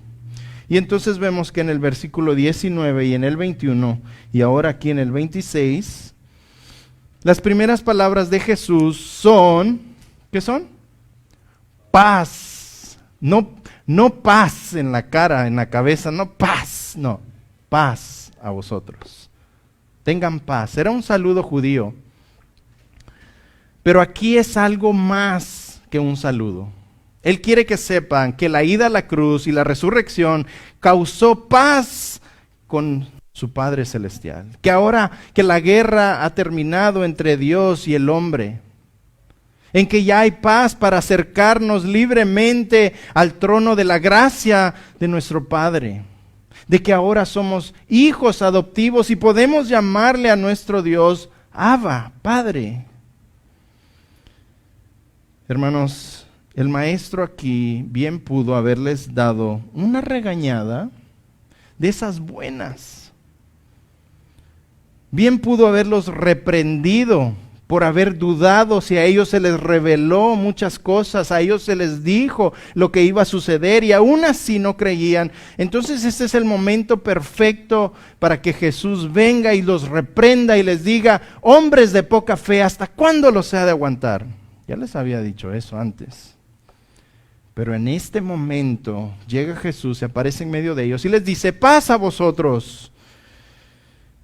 Y entonces vemos que en el versículo 19 y en el 21 y ahora aquí en el 26, las primeras palabras de Jesús son, ¿qué son? Paz. No paz en la cara, en la cabeza, no paz, no, paz a vosotros. Tengan paz. Era un saludo judío. Pero aquí es algo más que un saludo. Él quiere que sepan que la ida a la cruz y la resurrección causó paz con su Padre Celestial. Que ahora que la guerra ha terminado entre Dios y el hombre, en que ya hay paz para acercarnos libremente al trono de la gracia de nuestro Padre. De que ahora somos hijos adoptivos y podemos llamarle a nuestro Dios Abba, Padre. Hermanos, el maestro aquí bien pudo haberles dado una regañada de esas buenas. Bien pudo haberlos reprendido por haber dudado, si a ellos se les reveló muchas cosas, a ellos se les dijo lo que iba a suceder y aún así no creían. Entonces este es el momento perfecto para que Jesús venga y los reprenda y les diga: hombres de poca fe, ¿hasta cuándo los he de aguantar? Ya les había dicho eso antes. Pero en este momento llega Jesús, se aparece en medio de ellos y les dice: paz a vosotros.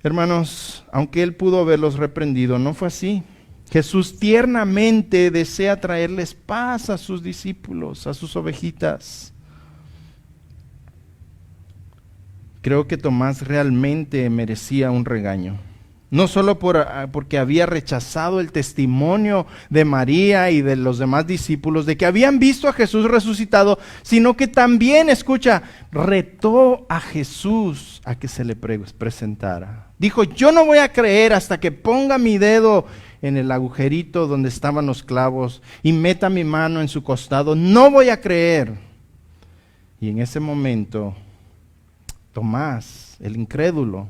Hermanos, aunque Él pudo haberlos reprendido, no fue así. Jesús tiernamente desea traerles paz a sus discípulos, a sus ovejitas. Creo que Tomás realmente merecía un regaño. No solo porque había rechazado el testimonio de María y de los demás discípulos de que habían visto a Jesús resucitado, sino que también, escucha, retó a Jesús a que se le presentara. Dijo: yo no voy a creer hasta que ponga mi dedo en el agujerito donde estaban los clavos y meta mi mano en su costado. No voy a creer. Y en ese momento, Tomás, el incrédulo,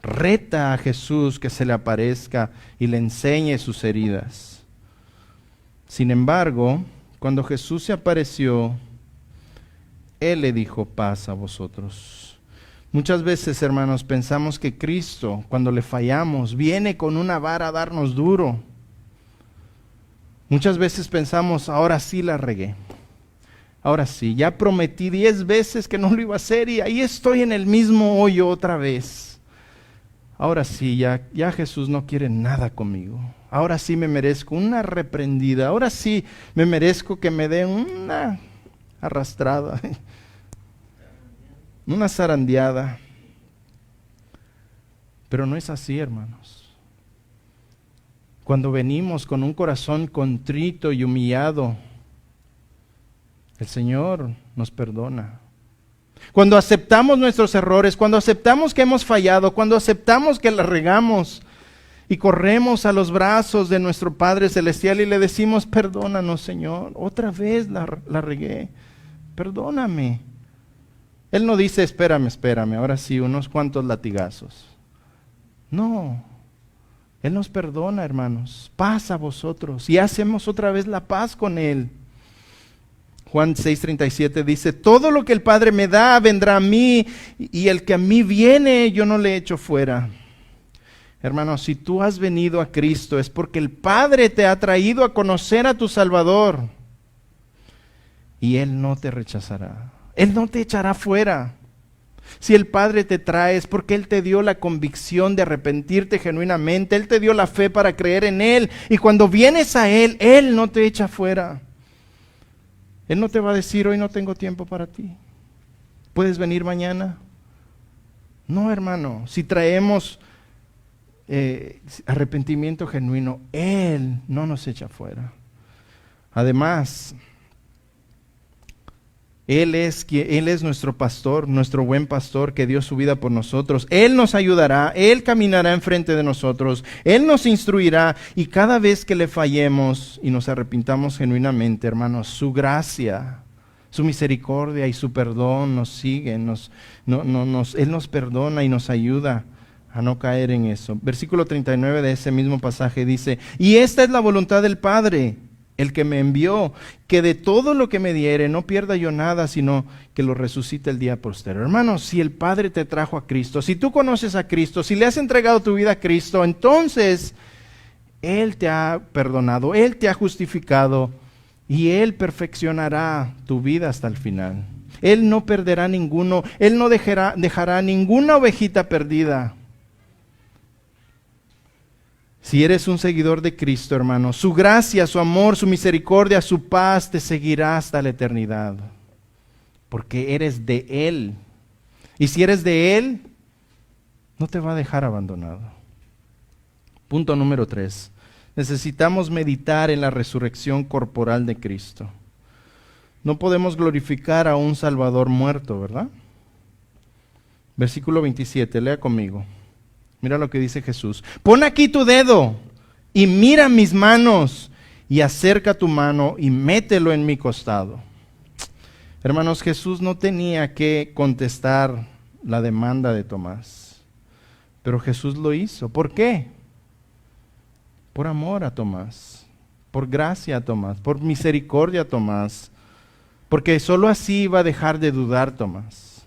reta a Jesús que se le aparezca y le enseñe sus heridas. Sin embargo, cuando Jesús se apareció, Él le dijo: paz a vosotros. Muchas veces, hermanos, pensamos que Cristo, cuando le fallamos, viene con una vara a darnos duro. Muchas veces pensamos: ahora sí la regué. Ahora sí, ya prometí 10 veces que no lo iba a hacer y ahí estoy en el mismo hoyo otra vez. Ahora sí, ya Jesús no quiere nada conmigo. Ahora sí me merezco una reprendida. Ahora sí me merezco que me den una arrastrada, una zarandeada. Pero no es así, hermanos. Cuando venimos con un corazón contrito y humillado, el Señor nos perdona. Cuando aceptamos nuestros errores, cuando aceptamos que hemos fallado, cuando aceptamos que la regamos y corremos a los brazos de nuestro Padre Celestial y le decimos: perdónanos, Señor, otra vez la regué, perdóname. Él no dice: espérame, ahora sí, unos cuantos latigazos. No, Él nos perdona, hermanos. Paz a vosotros. Y hacemos otra vez la paz con Él. Juan 6:37 dice: todo lo que el Padre me da vendrá a mí, y el que a mí viene yo no le echo fuera. Hermanos, si tú has venido a Cristo es porque el Padre te ha traído a conocer a tu Salvador. Y Él no te rechazará. Él no te echará fuera. Si el Padre te trae es porque Él te dio la convicción de arrepentirte genuinamente. Él te dio la fe para creer en Él. Y cuando vienes a Él, Él no te echa fuera. Él no te va a decir: hoy no tengo tiempo para ti. ¿Puedes venir mañana? No, hermano. Si traemos arrepentimiento genuino, Él no nos echa fuera. Además, Él es nuestro pastor, nuestro buen pastor que dio su vida por nosotros. Él nos ayudará, Él caminará enfrente de nosotros, Él nos instruirá, y cada vez que le fallemos y nos arrepintamos genuinamente, hermanos, su gracia, su misericordia y su perdón nos siguen, Él nos perdona y nos ayuda a no caer en eso. Versículo 39 de ese mismo pasaje dice: y esta es la voluntad del Padre, el que me envió, que de todo lo que me diere no pierda yo nada, sino que lo resucite el día posterior. Hermanos, si el Padre te trajo a Cristo, si tú conoces a Cristo, si le has entregado tu vida a Cristo, entonces Él te ha perdonado, Él te ha justificado y Él perfeccionará tu vida hasta el final. Él no perderá ninguno, Él no dejará ninguna ovejita perdida. Si eres un seguidor de Cristo, hermano, su gracia, su amor, su misericordia, su paz te seguirá hasta la eternidad. Porque eres de Él. Y si eres de Él, no te va a dejar abandonado. Punto número 3. Necesitamos meditar en la resurrección corporal de Cristo. No podemos glorificar a un Salvador muerto, ¿verdad? Versículo 27, lea conmigo. Mira lo que dice Jesús: pon aquí tu dedo y mira mis manos, y acerca tu mano y mételo en mi costado. Hermanos, Jesús no tenía que contestar la demanda de Tomás, pero Jesús lo hizo. ¿Por qué? Por amor a Tomás, por gracia a Tomás, por misericordia a Tomás, porque sólo así iba a dejar de dudar Tomás.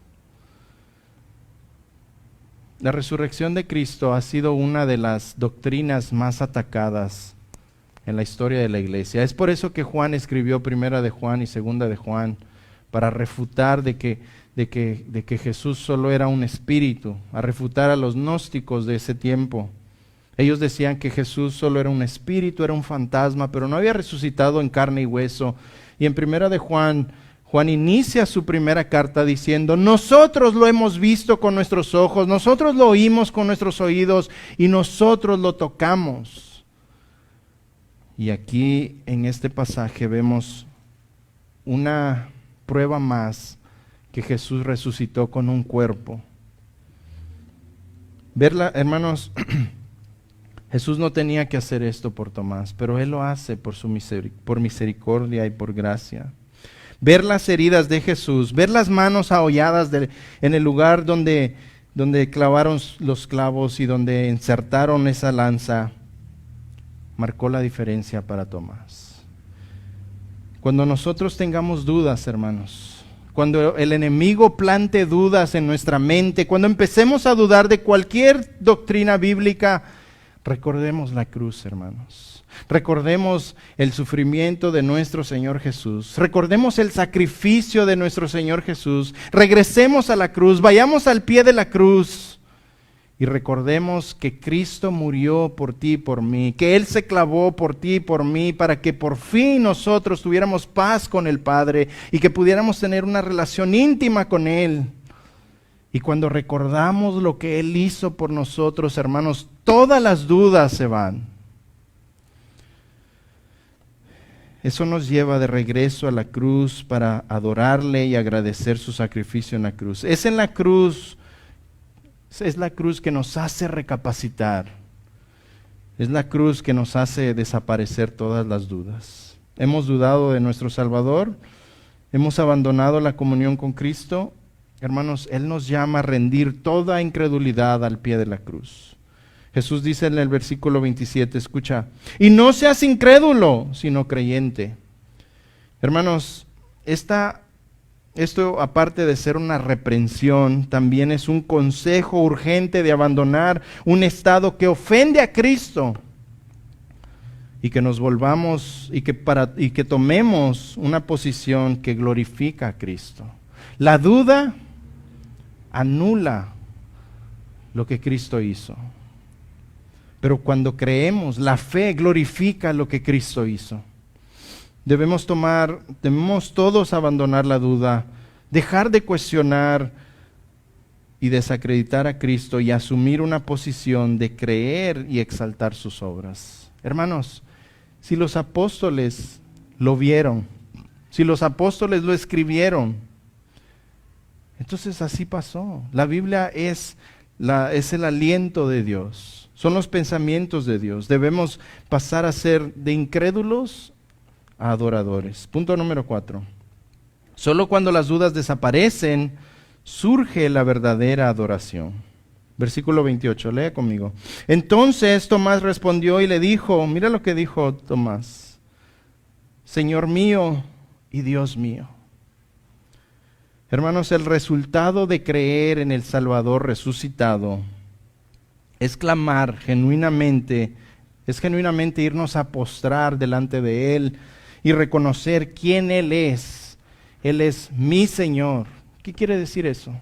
La resurrección de Cristo ha sido una de las doctrinas más atacadas en la historia de la iglesia. Es por eso que Juan escribió Primera de Juan y Segunda de Juan, para refutar de que Jesús solo era un espíritu, a refutar a los gnósticos de ese tiempo. Ellos decían que Jesús solo era un espíritu, era un fantasma, pero no había resucitado en carne y hueso. Y en Primera de Juan, Juan inicia su primera carta diciendo: nosotros lo hemos visto con nuestros ojos, nosotros lo oímos con nuestros oídos y nosotros lo tocamos. Y aquí en este pasaje vemos una prueba más que Jesús resucitó con un cuerpo. Verla, hermanos, Jesús no tenía que hacer esto por Tomás, pero Él lo hace por misericordia y por gracia. Ver las heridas de Jesús, ver las manos aholladas en el lugar donde clavaron los clavos y donde insertaron esa lanza, marcó la diferencia para Tomás. Cuando nosotros tengamos dudas, hermanos, cuando el enemigo plante dudas en nuestra mente, cuando empecemos a dudar de cualquier doctrina bíblica, recordemos la cruz, hermanos. Recordemos el sufrimiento de nuestro Señor Jesús. Recordemos el sacrificio de nuestro Señor Jesús. Regresemos a la cruz, vayamos al pie de la cruz y recordemos que Cristo murió por ti y por mí, que Él se clavó por ti y por mí para que por fin nosotros tuviéramos paz con el Padre y que pudiéramos tener una relación íntima con Él. Y cuando recordamos lo que Él hizo por nosotros, hermanos, todas las dudas se van. Eso nos lleva de regreso a la cruz para adorarle y agradecer su sacrificio en la cruz. Es la cruz que nos hace recapacitar. Es la cruz que nos hace desaparecer todas las dudas. Hemos dudado de nuestro Salvador, hemos abandonado la comunión con Cristo. Hermanos, Él nos llama a rendir toda incredulidad al pie de la cruz. Jesús dice en el versículo 27, escucha: y no seas incrédulo, sino creyente. Hermanos, esto aparte de ser una reprensión, también es un consejo urgente de abandonar un estado que ofende a Cristo y que nos volvamos y que tomemos una posición que glorifica a Cristo. La duda anula lo que Cristo hizo. Pero cuando creemos, la fe glorifica lo que Cristo hizo. Debemos todos abandonar la duda, dejar de cuestionar y desacreditar a Cristo y asumir una posición de creer y exaltar sus obras. Hermanos, si los apóstoles lo vieron, si los apóstoles lo escribieron, entonces así pasó. La Biblia es el aliento de Dios. Son los pensamientos de Dios. Debemos pasar a ser de incrédulos a adoradores. Punto número 4. Solo cuando las dudas desaparecen, surge la verdadera adoración. Versículo 28, lea conmigo. Entonces Tomás respondió y le dijo, mira lo que dijo Tomás: Señor mío y Dios mío. Hermanos, el resultado de creer en el Salvador resucitado es clamar genuinamente, irnos a postrar delante de Él y reconocer quién Él es. Él es mi Señor. ¿Qué quiere decir eso?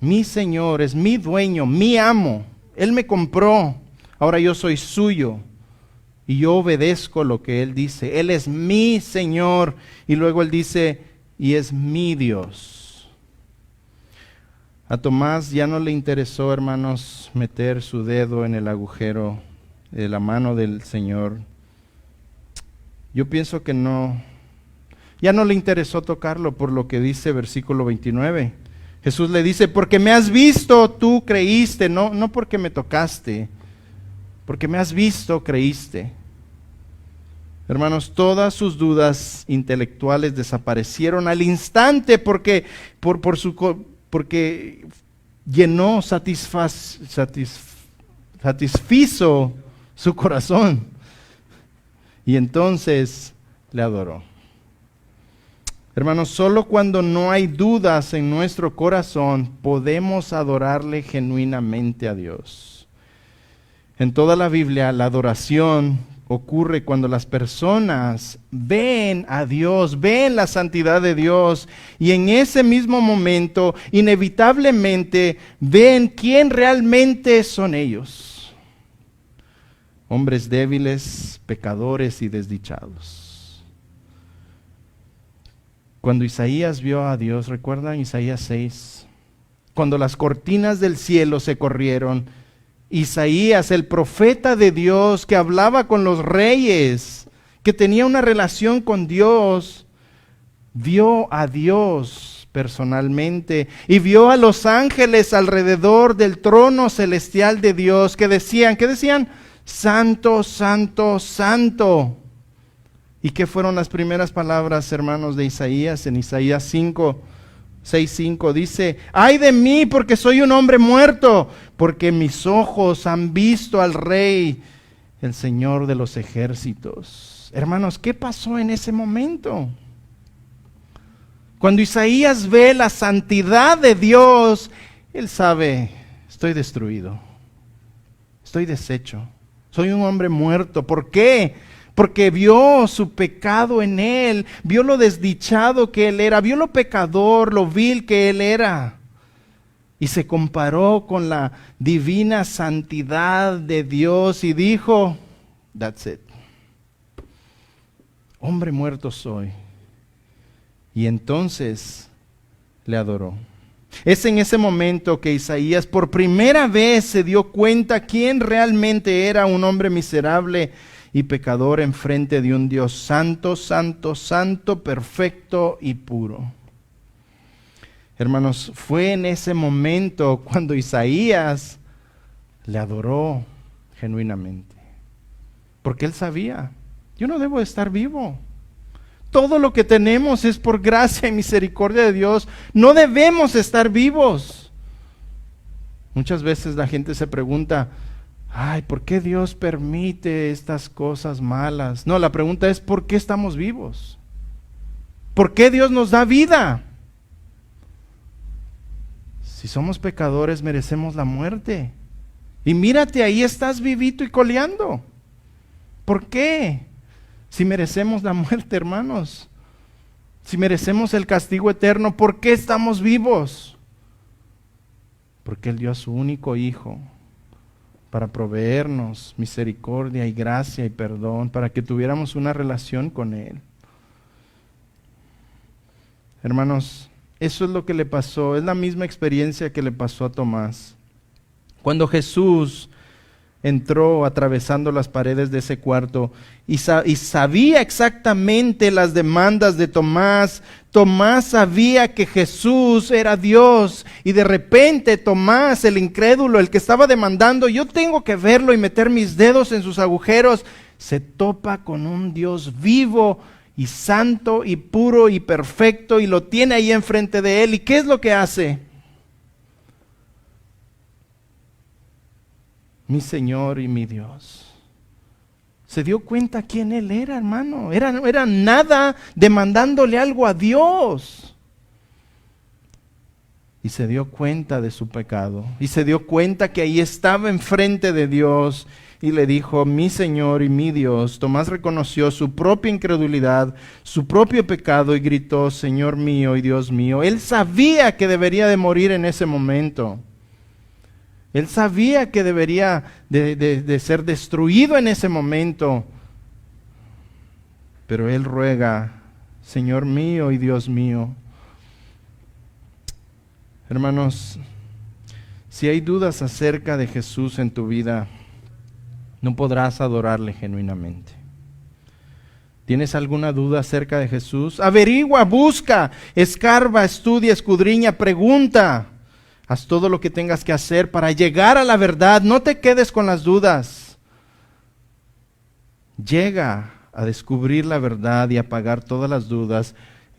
Mi Señor, es mi dueño, mi amo. Él me compró, ahora yo soy suyo y yo obedezco lo que Él dice. Él es mi Señor y luego Él dice, y es mi Dios. A Tomás ya no le interesó, hermanos, meter su dedo en el agujero de la mano del Señor. Yo pienso que no. Ya no le interesó tocarlo por lo que dice versículo 29. Jesús le dice, porque me has visto, tú creíste, no porque me tocaste, porque me has visto, creíste. Hermanos, todas sus dudas intelectuales desaparecieron al instante porque llenó, satisfizo su corazón. Y entonces le adoró. Hermanos, solo cuando no hay dudas en nuestro corazón podemos adorarle genuinamente a Dios. En toda la Biblia, la adoración ocurre cuando las personas ven a Dios, ven la santidad de Dios, y en ese mismo momento, inevitablemente, ven quién realmente son ellos. Hombres débiles, pecadores y desdichados. Cuando Isaías vio a Dios, ¿recuerdan Isaías 6? Cuando las cortinas del cielo se corrieron, Isaías, el profeta de Dios, que hablaba con los reyes, que tenía una relación con Dios, vio a Dios personalmente y vio a los ángeles alrededor del trono celestial de Dios que decían, ¿qué decían? Santo, santo, santo. ¿Y qué fueron las primeras palabras, hermanos, de Isaías? En Isaías 6:5 dice: ay de mí, porque soy un hombre muerto, porque mis ojos han visto al Rey, el Señor de los ejércitos. Hermanos, ¿qué pasó en ese momento? Cuando Isaías ve la santidad de Dios, él sabe: estoy destruido, estoy deshecho, soy un hombre muerto. ¿Por qué? Porque vio su pecado en él, vio lo desdichado que él era, vio lo pecador, lo vil que él era. Y se comparó con la divina santidad de Dios y dijo: that's it. Hombre muerto soy. Y entonces le adoró. Es en ese momento que Isaías por primera vez se dio cuenta quién realmente era: un hombre miserable y pecador enfrente de un Dios santo, santo, santo, perfecto y puro. Hermanos, fue en ese momento cuando Isaías le adoró genuinamente. Porque él sabía: yo no debo estar vivo. Todo lo que tenemos es por gracia y misericordia de Dios. No debemos estar vivos. Muchas veces la gente se pregunta: ay, ¿por qué Dios permite estas cosas malas? No, la pregunta es: ¿por qué estamos vivos? ¿Por qué Dios nos da vida? Si somos pecadores, merecemos la muerte. Y mírate, ahí estás vivito y coleando. ¿Por qué? Si merecemos la muerte, hermanos, si merecemos el castigo eterno, ¿por qué estamos vivos? Porque Él dio a su único Hijo para proveernos misericordia y gracia y perdón, para que tuviéramos una relación con Él. Hermanos, eso es lo que le pasó, es la misma experiencia que le pasó a Tomás. Cuando Jesús entró atravesando las paredes de ese cuarto y sabía exactamente las demandas de Tomás. Tomás sabía que Jesús era Dios, y de repente Tomás, el incrédulo, el que estaba demandando: yo tengo que verlo y meter mis dedos en sus agujeros, se topa con un Dios vivo y santo y puro y perfecto, y lo tiene ahí enfrente de él. ¿Y qué es lo que hace? Mi Señor y mi Dios. Se dio cuenta quién Él era, hermano. Era nada demandándole algo a Dios. Y se dio cuenta de su pecado. Y se dio cuenta que ahí estaba enfrente de Dios. Y le dijo: mi Señor y mi Dios. Tomás reconoció su propia incredulidad, su propio pecado, y gritó: Señor mío y Dios mío. Él sabía que debería de morir en ese momento. Él sabía que debería de ser destruido en ese momento. Pero él ruega: Señor mío y Dios mío. Hermanos, si hay dudas acerca de Jesús en tu vida, no podrás adorarle genuinamente. ¿Tienes alguna duda acerca de Jesús? Averigua, busca, escarba, estudia, escudriña, pregunta. Haz todo lo que tengas que hacer para llegar a la verdad. No te quedes con las dudas. Llega a descubrir la verdad y a apagar todas las dudas.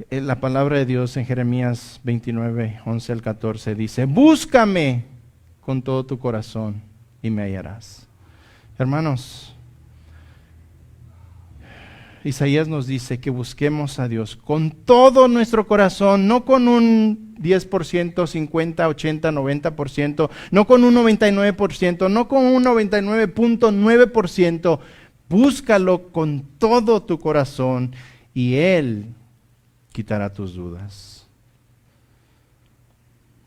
La palabra de Dios en Jeremías 29, 11 al 14 dice: búscame con todo tu corazón y me hallarás. Hermanos, Isaías nos dice que busquemos a Dios con todo nuestro corazón, no con un 10%, 50, 80, 90%, no con un 99%, no con un 99.9%. Búscalo con todo tu corazón y Él quitará tus dudas.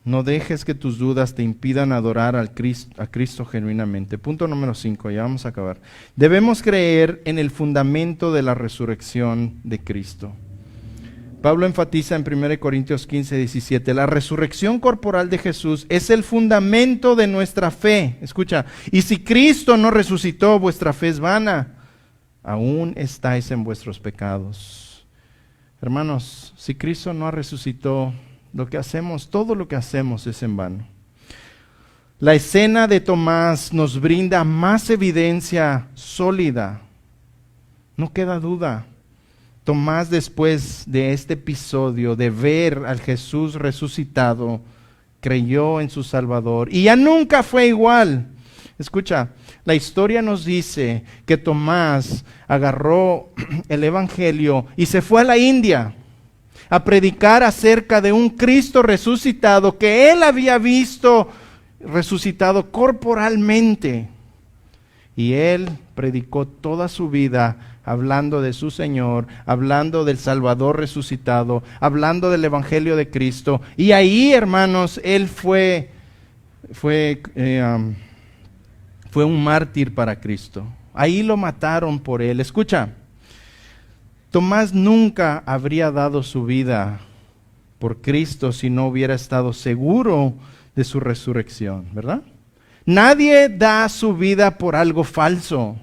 No dejes que tus dudas te impidan adorar a Cristo genuinamente. Punto número 5, ya vamos a acabar. Debemos creer en el fundamento de la resurrección de Cristo. Pablo enfatiza en 1 Corintios 15, 17, la resurrección corporal de Jesús es el fundamento de nuestra fe. Escucha, y si Cristo no resucitó, vuestra fe es vana. Aún estáis en vuestros pecados. Hermanos, si Cristo no resucitó, todo lo que hacemos es en vano. La escena de Tomás nos brinda más evidencia sólida. No queda duda. Tomás, después de este episodio, de ver al Jesús resucitado, creyó en su Salvador y ya nunca fue igual. Escucha, la historia nos dice que Tomás agarró el Evangelio y se fue a la India a predicar acerca de un Cristo resucitado que él había visto resucitado corporalmente. Y él predicó toda su vida hablando de su Señor, hablando del Salvador resucitado, hablando del Evangelio de Cristo. Y ahí, hermanos, él fue un mártir para Cristo. Ahí lo mataron por él. Escucha, Tomás nunca habría dado su vida por Cristo si no hubiera estado seguro de su resurrección, ¿verdad? Nadie da su vida por algo falso.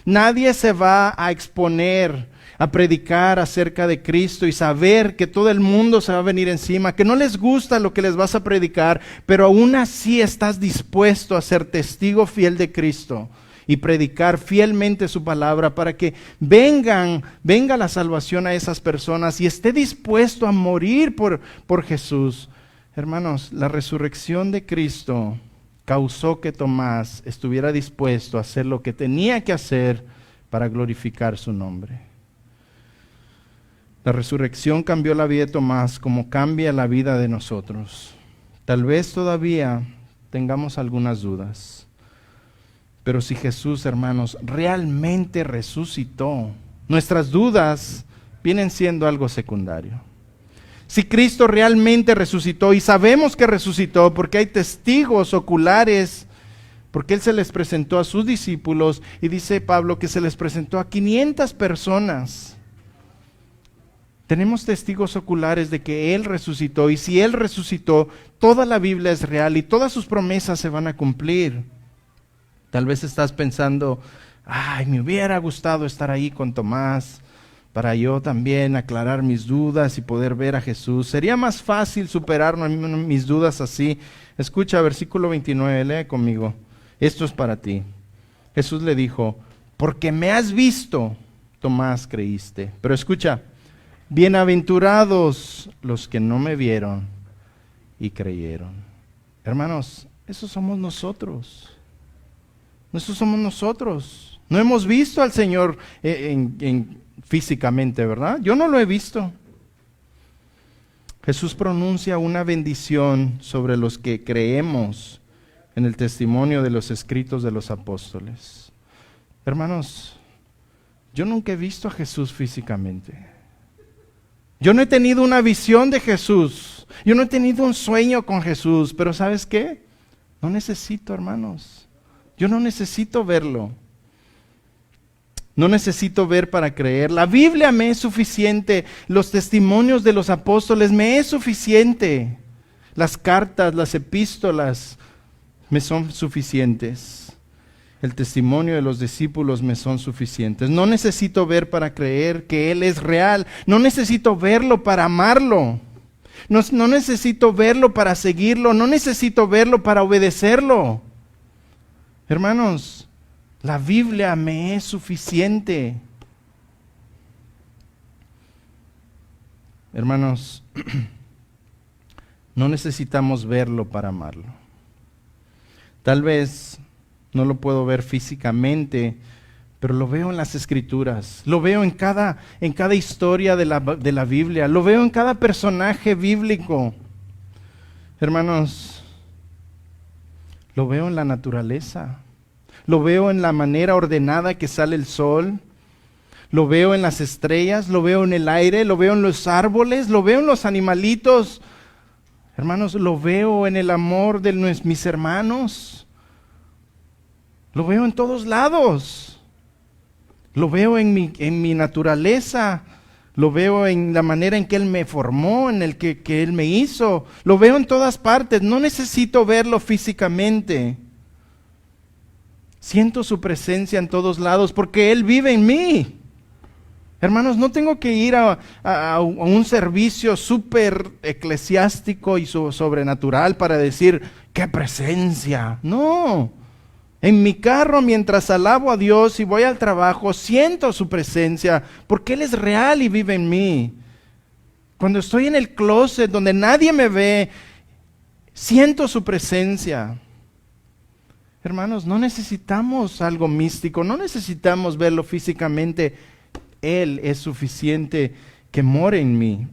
Nadie se va a exponer a predicar acerca de Cristo y saber que todo el mundo se va a venir encima, que no les gusta lo que les vas a predicar, pero aún así estás dispuesto a ser testigo fiel de Cristo y predicar fielmente su palabra para que venga la salvación a esas personas y esté dispuesto a morir por Jesús. Hermanos, la resurrección de Cristo causó que Tomás estuviera dispuesto a hacer lo que tenía que hacer para glorificar su nombre. La resurrección cambió la vida de Tomás como cambia la vida de nosotros. Tal vez todavía tengamos algunas dudas. Pero si Jesús, hermanos, realmente resucitó, nuestras dudas vienen siendo algo secundario. Si Cristo realmente resucitó, y sabemos que resucitó porque hay testigos oculares, porque Él se les presentó a sus discípulos, y dice Pablo que se les presentó a 500 personas. Tenemos testigos oculares de que Él resucitó, y si Él resucitó, toda la Biblia es real y todas sus promesas se van a cumplir. Tal vez estás pensando, me hubiera gustado estar ahí con Tomás para yo también aclarar mis dudas y poder ver a Jesús. Sería más fácil superar mis dudas así. Escucha, versículo 29, lee conmigo. Esto es para ti. Jesús le dijo, porque me has visto, Tomás, creíste. Pero escucha, bienaventurados los que no me vieron y creyeron. Hermanos, esos somos nosotros. Esos somos nosotros. No hemos visto al Señor físicamente, ¿verdad? Yo no lo he visto. Jesús pronuncia una bendición sobre los que creemos en el testimonio de los escritos de los apóstoles. Hermanos, yo nunca he visto a Jesús físicamente. Yo no he tenido una visión de Jesús. Yo no he tenido un sueño con Jesús. Pero ¿sabes qué? No necesito, hermanos. Yo no necesito verlo. No necesito ver para creer. La Biblia me es suficiente. Los testimonios de los apóstoles me es suficiente. Las cartas, las epístolas me son suficientes. El testimonio de los discípulos me son suficientes. No necesito ver para creer que Él es real. No necesito verlo para amarlo. No necesito verlo para seguirlo. No necesito verlo para obedecerlo. Hermanos, la Biblia me es suficiente. Hermanos, no necesitamos verlo para amarlo. Tal vez no lo puedo ver físicamente, pero lo veo en las Escrituras, lo veo en cada historia de la Biblia, lo veo en cada personaje bíblico. Hermanos, lo veo en la naturaleza, lo veo en la manera ordenada que sale el sol, lo veo en las estrellas, lo veo en el aire, lo veo en los árboles, lo veo en los animalitos. Hermanos, lo veo en el amor de mis hermanos, lo veo en todos lados, lo veo en mi naturaleza, lo veo en la manera en que Él me formó, en el que Él me hizo, lo veo en todas partes, no necesito verlo físicamente. Siento su presencia en todos lados porque Él vive en mí. Hermanos, no tengo que ir a un servicio súper eclesiástico y sobrenatural para decir, ¡qué presencia! No, en mi carro mientras alabo a Dios y voy al trabajo, siento su presencia porque Él es real y vive en mí. Cuando estoy en el closet donde nadie me ve, siento su presencia. Hermanos, no necesitamos algo místico, no necesitamos verlo físicamente. Él es suficiente que more en mí.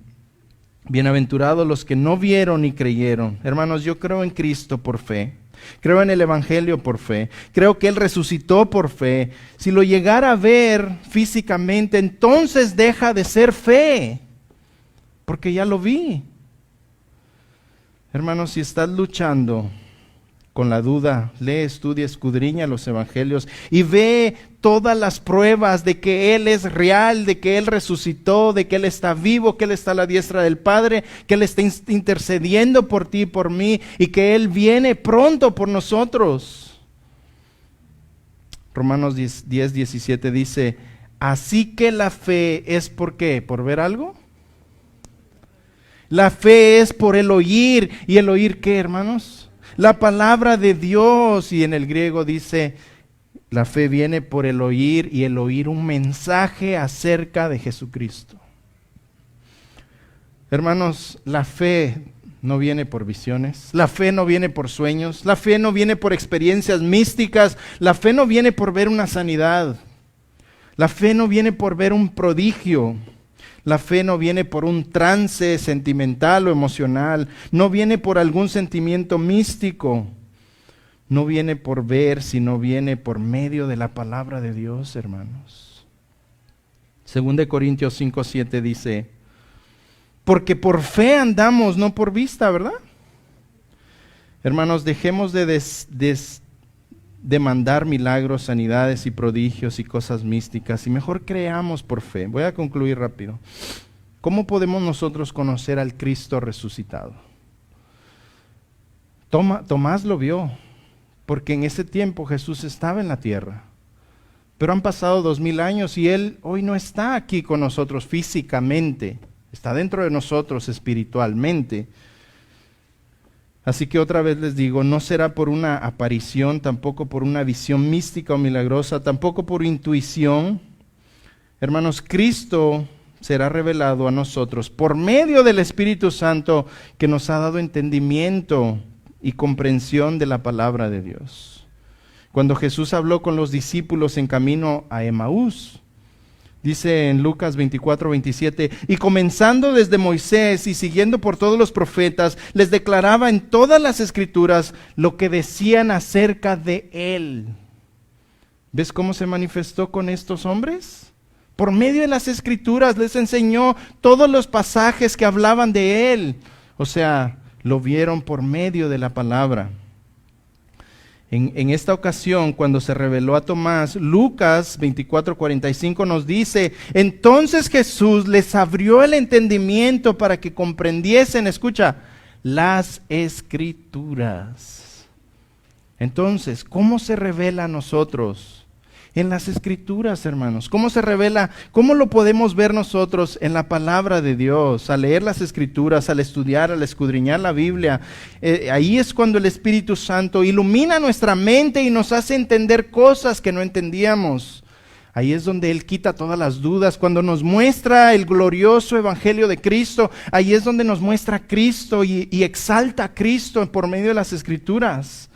Bienaventurados los que no vieron ni creyeron. Hermanos, yo creo en Cristo por fe. Creo en el Evangelio por fe. Creo que Él resucitó por fe. Si lo llegara a ver físicamente, entonces deja de ser fe, porque ya lo vi. Hermanos, si estás luchando con la duda, lee, estudia, escudriña los evangelios y ve todas las pruebas de que Él es real, de que Él resucitó, de que Él está vivo, que Él está a la diestra del Padre, que Él está intercediendo por ti y por mí y que Él viene pronto por nosotros. Romanos 10:17 dice, así que la fe es ¿por qué? ¿Por ver algo? La fe es por el oír. ¿Y el oír qué, hermanos? La palabra de Dios. Y en el griego dice, la fe viene por el oír y el oír un mensaje acerca de Jesucristo. Hermanos, la fe no viene por visiones, la fe no viene por sueños, la fe no viene por experiencias místicas, la fe no viene por ver una sanidad, la fe no viene por ver un prodigio. La fe no viene por un trance sentimental o emocional, no viene por algún sentimiento místico, no viene por ver, sino viene por medio de la palabra de Dios, hermanos. 2 Corintios 5:7 dice, porque por fe andamos, no por vista, ¿verdad? Hermanos, dejemos de demandar milagros, sanidades y prodigios y cosas místicas y mejor creamos por fe. Voy a concluir rápido. ¿Cómo podemos nosotros conocer al Cristo resucitado? Tomás lo vio, porque en ese tiempo Jesús estaba en la tierra, pero han pasado 2000 años y Él hoy no está aquí con nosotros físicamente, está dentro de nosotros espiritualmente. Así que otra vez les digo, no será por una aparición, tampoco por una visión mística o milagrosa, tampoco por intuición. Hermanos, Cristo será revelado a nosotros por medio del Espíritu Santo que nos ha dado entendimiento y comprensión de la palabra de Dios. Cuando Jesús habló con los discípulos en camino a Emaús, dice en Lucas 24:27, y comenzando desde Moisés y siguiendo por todos los profetas, les declaraba en todas las escrituras lo que decían acerca de Él. ¿Ves cómo se manifestó con estos hombres? Por medio de las escrituras les enseñó todos los pasajes que hablaban de Él. O sea, lo vieron por medio de la palabra. En esta ocasión, cuando se reveló a Tomás, Lucas 24:45 nos dice, entonces Jesús les abrió el entendimiento para que comprendiesen, escucha, las Escrituras. Entonces, ¿cómo se revela a nosotros? En las Escrituras, hermanos. ¿Cómo se revela? ¿Cómo lo podemos ver nosotros? En la palabra de Dios, al leer las Escrituras, al estudiar, al escudriñar la Biblia. Ahí es cuando el Espíritu Santo ilumina nuestra mente y nos hace entender cosas que no entendíamos. Ahí es donde Él quita todas las dudas. Cuando nos muestra el glorioso Evangelio de Cristo, ahí es donde nos muestra a Cristo y exalta a Cristo por medio de las Escrituras.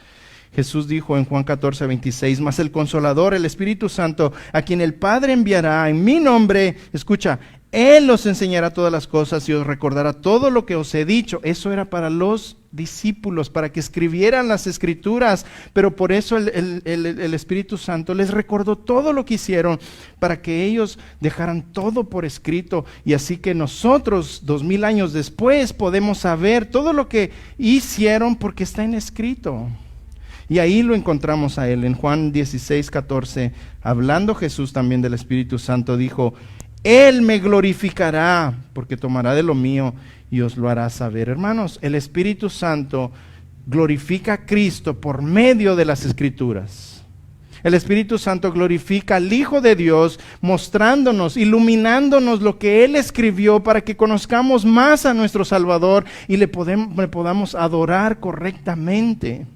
Jesús dijo en Juan 14:26, mas el Consolador, el Espíritu Santo, a quien el Padre enviará en mi nombre, escucha, Él os enseñará todas las cosas y os recordará todo lo que os he dicho. Eso era para los discípulos, para que escribieran las Escrituras, pero por eso el Espíritu Santo les recordó todo lo que hicieron, para que ellos dejaran todo por escrito, y así que nosotros, 2000 años después, podemos saber todo lo que hicieron porque está en escrito. Y ahí lo encontramos a Él. En Juan 16:14, hablando Jesús también del Espíritu Santo, dijo, Él me glorificará, porque tomará de lo mío y os lo hará saber. Hermanos, el Espíritu Santo glorifica a Cristo por medio de las Escrituras. El Espíritu Santo glorifica al Hijo de Dios, mostrándonos, iluminándonos lo que Él escribió para que conozcamos más a nuestro Salvador y le podamos adorar correctamente.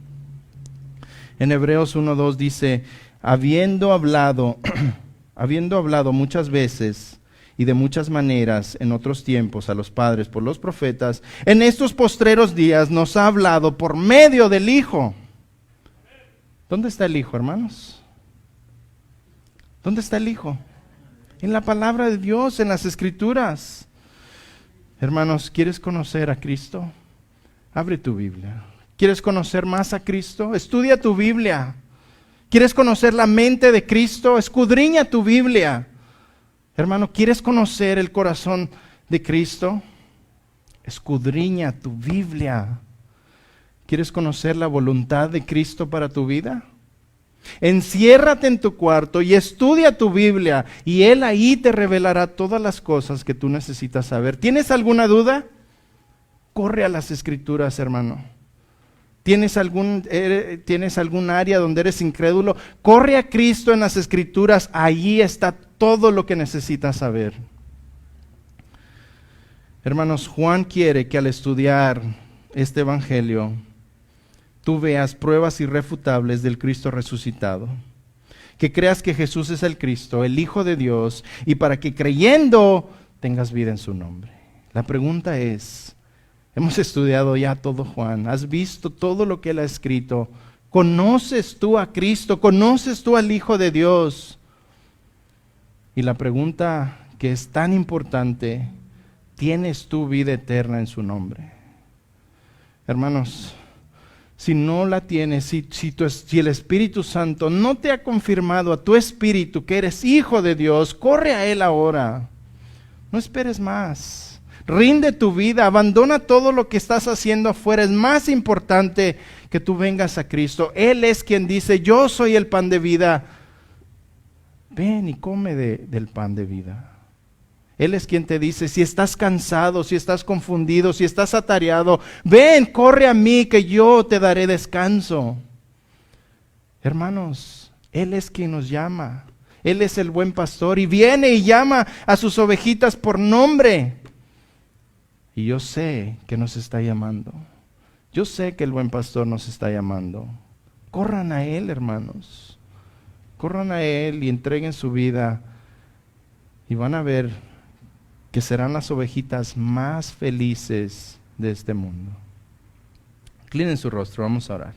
En Hebreos 1:2 dice, habiendo hablado muchas veces y de muchas maneras en otros tiempos a los padres por los profetas, en estos postreros días nos ha hablado por medio del Hijo. ¿Dónde está el Hijo, hermanos? ¿Dónde está el Hijo? En la palabra de Dios, en las Escrituras. Hermanos, ¿quieres conocer a Cristo? Abre tu Biblia. ¿Quieres conocer más a Cristo? Estudia tu Biblia. ¿Quieres conocer la mente de Cristo? Escudriña tu Biblia. Hermano, ¿quieres conocer el corazón de Cristo? Escudriña tu Biblia. ¿Quieres conocer la voluntad de Cristo para tu vida? Enciérrate en tu cuarto y estudia tu Biblia, y Él ahí te revelará todas las cosas que tú necesitas saber. ¿Tienes alguna duda? Corre a las Escrituras, hermano. ¿Tienes algún área donde eres incrédulo? Corre a Cristo en las Escrituras, allí está todo lo que necesitas saber. Hermanos, Juan quiere que al estudiar este Evangelio, tú veas pruebas irrefutables del Cristo resucitado. Que creas que Jesús es el Cristo, el Hijo de Dios, y para que creyendo tengas vida en su nombre. La pregunta es, hemos estudiado ya todo Juan, has visto todo lo que él ha escrito, ¿conoces tú a Cristo? ¿Conoces tú al Hijo de Dios? Y la pregunta que es tan importante, ¿tienes tú vida eterna en su nombre? Hermanos, si no la tienes, si el Espíritu Santo no te ha confirmado a tu espíritu que eres hijo de Dios, corre a Él ahora. No esperes más. Rinde tu vida, abandona todo lo que estás haciendo afuera. Es más importante que tú vengas a Cristo. Él es quien dice, yo soy el pan de vida. Ven y come del pan de vida. Él es quien te dice, si estás cansado, si estás confundido, si estás atareado, ven, corre a mí que yo te daré descanso. Hermanos, Él es quien nos llama. Él es el buen pastor y viene y llama a sus ovejitas por nombre. Y yo sé que nos está llamando. Yo sé que el buen pastor nos está llamando. Corran a Él, hermanos. Corran a Él y entreguen su vida y van a ver que serán las ovejitas más felices de este mundo. Inclinen su rostro, vamos a orar.